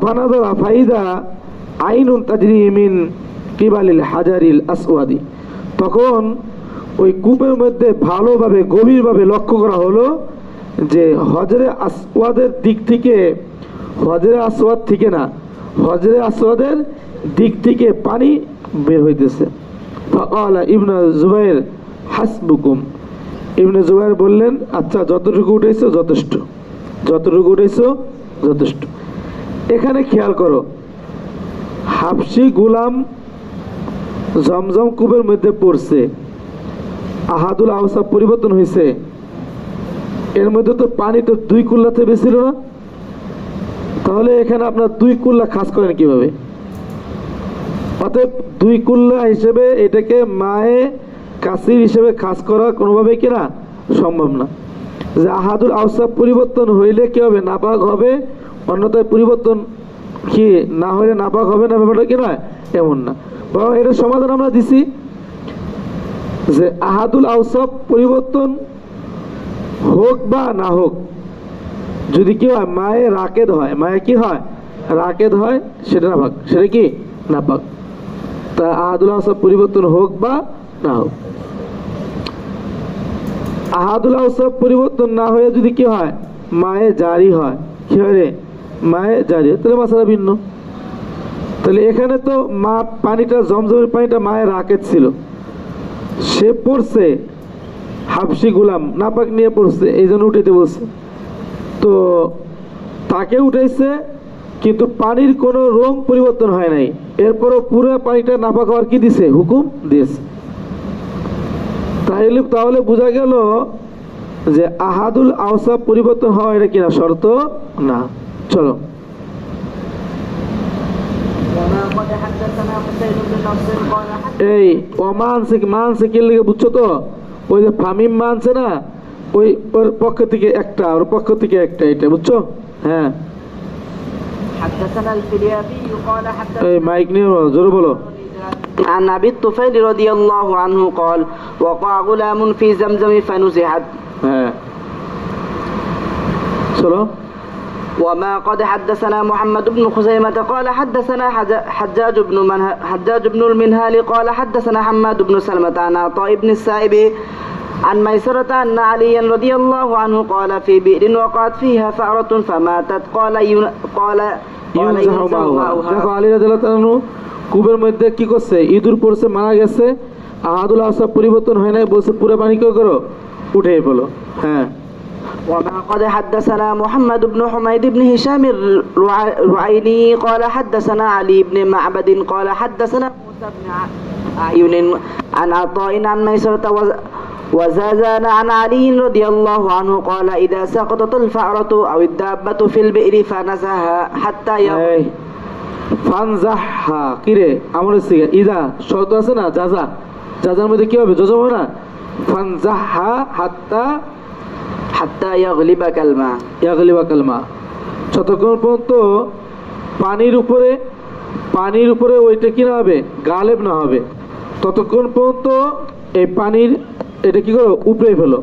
ফানাদা ফাইদা আইনুন তাজরি মিন কিবালিল হাজারিল আসওয়াদি, তখন ওই কূপের মধ্যে ভালোভাবে গভীরভাবে লক্ষ্য করা হলো যে হজরে আসওয়াদের দিক থেকে, হজরে আসওয়াদ থেকে না, হজরে আসওয়াদের দিক থেকে পানি বের হইতেছে। ফাকালা ইবনে জুবাইর হাসবুকুম, ইবনে জুবাইর বললেন, আচ্ছা যতটুকু উঠেছো যথেষ্ট, যতটুকু উঠেছো যথেষ্ট। এখানে খেয়াল করো, হাবশি গোলাম জমজম কূপের মধ্যে পড়ছে, আহাদুল আওসাফ পরিবর্তন হয়েছে, এর মধ্যে তো পানি তো 2 কুল্লাতে বেশি ছিল না, তাহলে এখানে আপনার 2 কুল্লা খাস করেন কিভাবে? অতএব 2 কুল্লা হিসেবে এটাকে মায়ে কাসির হিসেবে খাস করা কোনোভাবে কিনা সম্ভব না। যে আহাদুল আওসাফ পরিবর্তন হইলে কি হবে, নাপাক হবে, অন্যথায় পরিবর্তন কি না হইলে নাপাক হবে না, ব্যাপারটা কি নয় এমন না। বরং এটার সমাধান আমরা দিছি যে আহাদুল আওসাফ পরিবর্তন হোক বা না হোক, যদি কি হয় মায়ে রাকেদ হয়, মায়ে কি হয় রাকেদ হয়, সেটা নাপাক, সেটা কি নাপাক। তা আহাদুল আওসাফ পরিবর্তন হোক বা না হোক, আহাদুল আওসাফ পরিবর্তন না হয়ে যদি কি হয় মায়ে জারি হয়, কি হয় রে, মায়ে জারি, তাহলে মাসালা ভিন্ন। তাহলে এখানে তো মা পানিটা, জমজমের পানিটা মায়ের রাকেদ ছিল, সে পড়ছে, হাবশি গোলাম নাপাক নিয়ে পড়ছে, এই জন্য উঠাইতে বলছে, তো তাকে উঠাইছে, কিন্তু পানির কোনো রং পরিবর্তন হয় নাই, এরপরও পুরো পানিটা নাপাক হওয়ার কি দিছে, হুকুম দিয়েছে। তাহলে বোঝা গেল যে আহাদুল আওসাফ পরিবর্তন হওয়া এটা কিনা শর্ত না। চলো, এই মানসিকের লিগে বুঝছো তো, ওই যে ফামিম মানছে না, ওই ওর পক্ষ থেকে একটা, ওর পক্ষ থেকে একটা, এটা বুঝছো? হ্যাঁ, এই মাইক নিয়ে জোরে বলো। عن أبي الطفيل رضي الله عنه قال وقع غلام في زمزم فنزعت. চলো। وما قد حدثنا محمد بن خزيمة قال حدثنا حجاج بن المنهال قال حدثنا حماد بن سلمة عن عطاء بن السائب عن ميسرة أن عليا رضي الله عنه قال في بئر وقعت فيها فأرة فماتت قال ينزح ماؤها. দেখো আলী রাদিয়াল্লাহু তাআলা কূপের মধ্যে কি করছে, ইঁদুর পড়ছে, মারা গেছে, আহাদুল আওসাফ পরিবর্তন হয় নাই, বলছে পুরো পানি কি করো, উঠে ফেলো। হ্যাঁ। وما قد حدثنا محمد بن حميد بن هشام الرعيني قال حدثنا علي بن معبد قال حدثنا موسى بن أعين عن عطاء عن ميسرة وزازان عن علي رضي الله عنه قال إذا سقطت الفأرة أو الدابة في البئر فنزها حتى ফানজাহা কিরে আমলের সিগা ইদা শর্ত আছে না জাজা জাজার মধ্যে কি হবে জজম হবে না ফানজাহা হাত্তা حتى يغلبك الماء ইয়াগলিবা কালমা যতক্ষণ পর্যন্ত পানির উপরে ওইটা কি না হবে গালেব না হবে ততক্ষণ পর্যন্ত এই পানির এটা কি করো উপরে ফেলো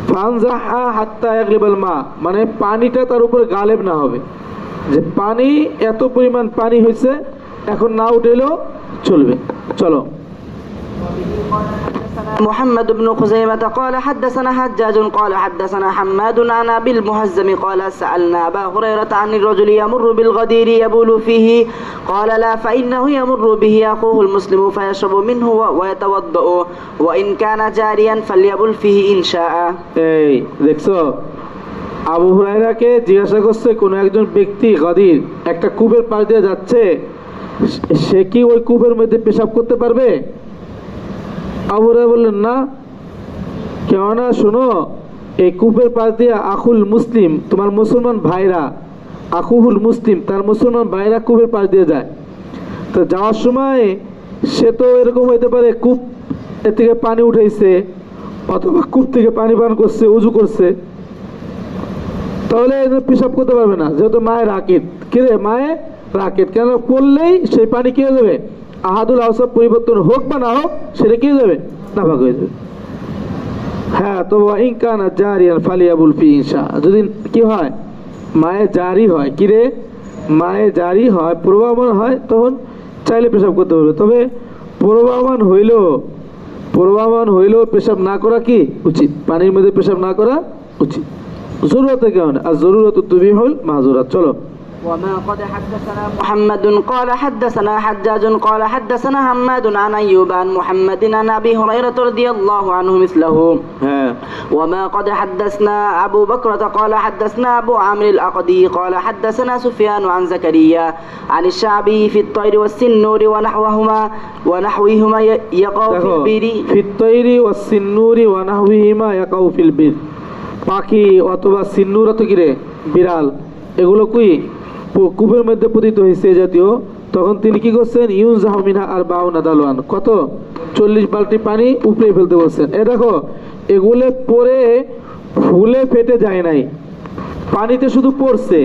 ফানজাহা হাত্তা ইয়াগলিবাল মা মানে পানিটা তার উপরে গালেব না হবে যে পানি এত পরিমাণ পানি হয়েছে এখন না উঠেলেও চলবে চলো محمد بن خزيمة قال حدثنا حجاج قال حدثنا حماد عن أبي المهزم قال سألنا أبا هريرة عن الرجل يمر بالغدير يبول فيه قال لا فإنه يمر به أخوه المسلم فيشرب منه ويتوضأ وإن كان جاريا فليبل فيه إن شاء এই দেখছো আবু হুরায়রাকে জিজ্ঞাসা করছে কোন একজন ব্যক্তি গদির একটা কূপের পাশ দিয়ে যাচ্ছে সে কি ওই কূপের মধ্যে পেশাব করতে পারবে আবু হুরায়রা বললেন না কেননা শোনো এই কূপের পাশ দিয়ে আখুল মুসলিম তোমার মুসলমান ভাইরা আখুহুল মুসলিম তার মুসলমান ভাইরা কূপের পাশ দিয়ে যায় তো যাওয়ার সময় সে তো এরকম হইতে পারে কূপ এর থেকে পানি উঠাইছে অথবা কূপ থেকে পানি পান করছে উজু করছে তাহলে পেশাব করতে পারবে না যেহেতু মায়ের রাকিদ কিরে মায়ের রাকিদ কেন করলেই সেই পানি কি হয়ে যাবে আহাদুল আওসাফ পরিবর্তন হোক বা না হোক সেটা কি হয়ে যাবে নাপাক হয়ে যাবে হ্যাঁ তো ইনকানা জারিয়ান ফালিয়াবুল ফি ইনশা যদি কি হয় মায়ে জারি হয় কিরে মায়ে জারি হয় প্রবাহমান হয় তখন চাইলে পেশাব করতে পারবে তবে প্রবাহমান হইলেও পেশাব না করা কি উচিত পানির মধ্যে পেশাব না করা উচিত জরুরত কেমন আর জরুরত তুমি হল মাহুরাত চলো وما قد حدثنا محمد قال حدثنا حجاج قال حدثنا حماد عن أيوب عن محمد عن أبي هريرة رضي الله عنه مثله হ্যাঁ وما قد حدثنا أبو بكرة قال حدثنا أبو عمرو الأقدي قال حدثنا سفيان عن زكريا عن الشعبي في الطير والسنور ونحوهما يقع في দেখো البير ফিত্তৈরি ওয়াসিন্নুরি ওয়া নাহবিহিমা ইয়াকাউ ফিল বির পাখি অথবা সিন্নুর অত কিরে বিড়াল এগুলো কূপের মধ্যে পতিত হয়েছে জাতীয় তখন তিনি কি করছেন ইউনজাহু মিনহা আরবাউনা দালওয়ান কত 40 বালতি পানি উপরে ফেলতে বলছেন এ দেখো এগুলো পরে ফুলে ফেটে যায় নাই পানিতে শুধু পড়ছে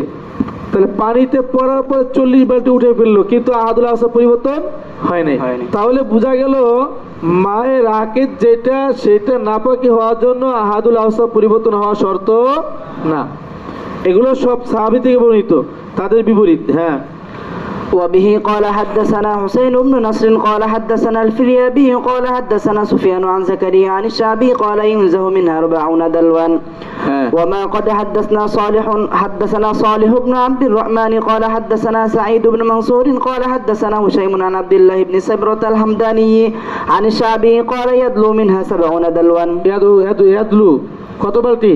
তাহলে পানিতে পড়ার পর 40 বালতি উঠে ফেললো কিন্তু আহাদুল আওসাফ পরিবর্তন হয় নাই তাহলে বোঝা গেল মায়ের রাকিদ যেটা সেটা নাপাকি হওয়ার জন্য আহাদুল আওসাফ পরিবর্তন হওয়া শর্ত না এগুলো সব সাহাবী থেকে বর্ণিত তাদের বিপরীত হ্যাঁ وبه قال حدثنا حسين بن نصر قال حدثنا الفريابي قال حدثنا سفيان عن زكريا عن الشعبي قال ينزه منها 40 دلوا وما قد حدثنا صالح بن عبد الرحمن قال حدثنا سعيد بن منصور قال حدثنا هشيم عن عبد الله بن سبرة الحمداني عن الشعبي قال يدلو منها 70 دلوا يدلو কত বালতি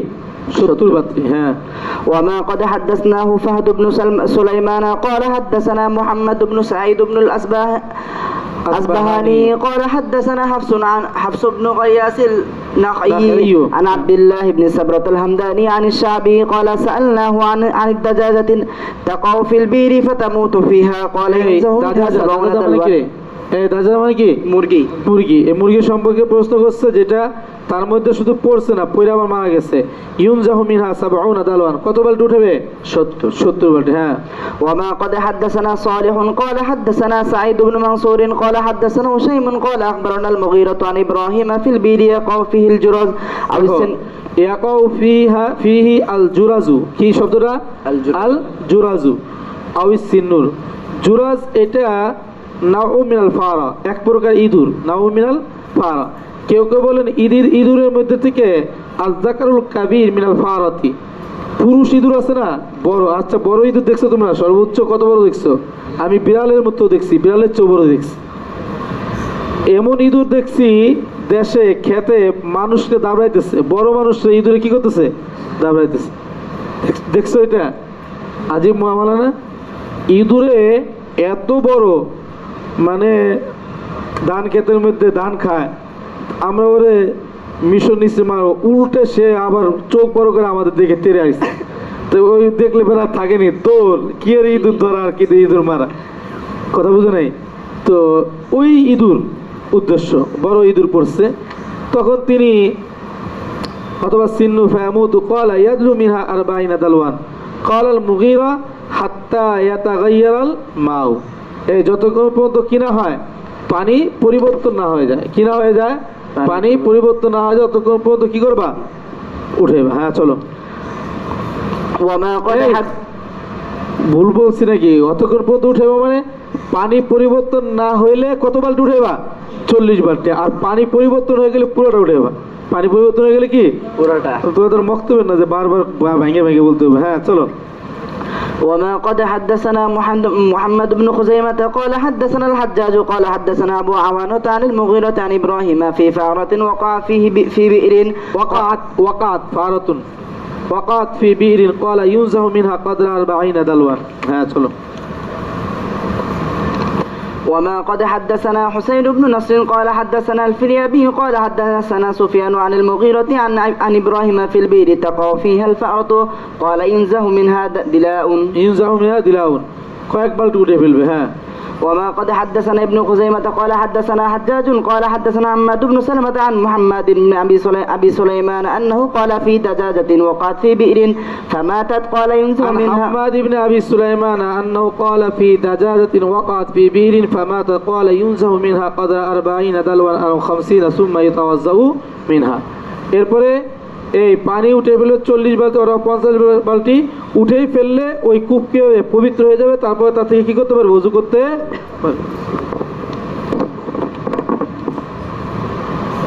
70 বালতি হ্যাঁ وما قد حدثناه فهد بن سليمان قال حدثنا محمد بن سعيد بن الأصبهاني قال حدثنا حفص بن غياث النخعي عن عبد الله بن سبرة الحمداني عن الشعبي قال سألناه عن الدجاجة تقع في البير فتموت فيها قال ينزه منها 70 دلوا এই দাজা মানে কি মুরগি এই মুরগি সম্পর্কে প্রশ্ন করছে যেটা তার মধ্যে শুধু পড়ছে না পড়ে আবার মারা গেছে ইউনজাহু মিনহা 70 দালওয়ান কত বালতি উঠবে 70 বালতি হ্যাঁ وما قد حدثنا صالح قال حدثنا سعيد بن منصور قال حدثنا هشيم قال أخبرنا المغيرة عن إبراهيم في البير يقع فيه الجرز أو السن ইয়াকাউ ফিহি আল জুরাজু কি শব্দটা আল জুরাজু আও সিন্নুর জুরাজ এটা নাউ মিনাল ফারা এক প্রকার ইঁদুর নাউ মিনাল ফারা কেউ কেউ বলেন ইঁদুরের মধ্যে থেকে আযযাকারুল কাবীর মিনাল ফারাতি পুরুষ ইঁদুর আছে না বড় আচ্ছা বড় ইঁদুর দেখছো তোমরা সর্বোচ্চ কত বড় দেখছো আমি বিড়ালের মতো দেখছি বিড়ালের চেয়ে বড় দেখছি এমন ইঁদুর দেখছি দেশে খেতে মানুষকে দাবড়াইতেছে বড় মানুষরা ইঁদুরে কি করতেছে দাবড়াইতেছে দেখছো এটা আজিব মুআমালা না ইঁদুরে এত বড় মানে ধান ক্ষেতের মধ্যে ধান খায় আমরা ওরে মিশন নিচে মারো উল্টে সে আবার চোখ বড় করে আমাদের দিকে তেড়ে আসছে তো ওই দেখলে বেলা থাকেনি তোর কি আর ইঁদুর ধরা আর কি ইঁদুর মারা, কথা বুঝো নাই? তো ওই ইঁদুর উদ্দেশ্য, বড় ইঁদুর পড়ছে, তখন তিনি অথবা সিন্নু ফায়ামুতু ক্বালা ইয়াদলু মিনহা আরবাঈনা দালওয়ান ক্বালাল মুগীরা হাত্তা ইয়াতাগায়্যারাল মাউ। এই যতক্ষণ পর্যন্ত কিনা হয় পানি পরিবর্তন না হয়ে যায়, কিনা হয়ে যায় পানি পরিবর্তন না হয়ে যায়, ততক্ষণ পর্যন্ত কি করবা? উঠেবা। হ্যাঁ চলো। وما قد এই, حد ভুল বলছি নাকি? অতক্ষণ পর্যন্ত উঠেবা মানে পানি পরিবর্তন না হইলে কত বাল্টি উঠেবা? 40 বাল্টি। আর পানি পরিবর্তন হয়ে গেলে পুরোটা উঠেবা। পানি পরিবর্তন হয়ে গেলে কি পুরোটা। তোমাদের মক্তব্য না যে বারবার ভেঙে ভেঙে বলতে হবে। হ্যাঁ চলো। وما قد حدثنا محمد بن خزيمة قال حدثنا الحجاج قال حدثنا أبو عوانة عن المغيرة عن إبراهيم في فارة وقع فيه في بئر وقعت فارة وقعت في بئر قال ينزه منها قدر 40 دلوا। হ্যাঁ চলো। وما قد حدثنا حسين بن نصر قال حدثنا الفريابي قال حدثنا سفيان عن المغيرة عن إبراهيم في البئر تقع فيها الفأرة قال ينزه منها دلاء ينزه منها دلاء কয়েক বাল্টি উঠে ফেলবে। হ্যাঁ। وما قد حدثنا ابن خزيمة قال حدثنا حجاج قال حدثنا حماد بن سلمة عن محمد بن أبي سليمان أنه قال في دجاجة وقعت في بئر فماتت قال ينزه عن منها حماد بن أبي سليمان أنه قال في دجاجة وقعت في بئر فماتت قال ينزه منها قدر 40 دلوا أو 50 ثم يتوزأ منها। এরপরে এই পানি উঠে ফেললে 40 বালতি অথবা 50 বালতি উঠেই ফেললে ওই কূপকে পবিত্র হয়ে যাবে, তারপরে তার থেকে কি করতে পারবে? ওযু করতে পারবে।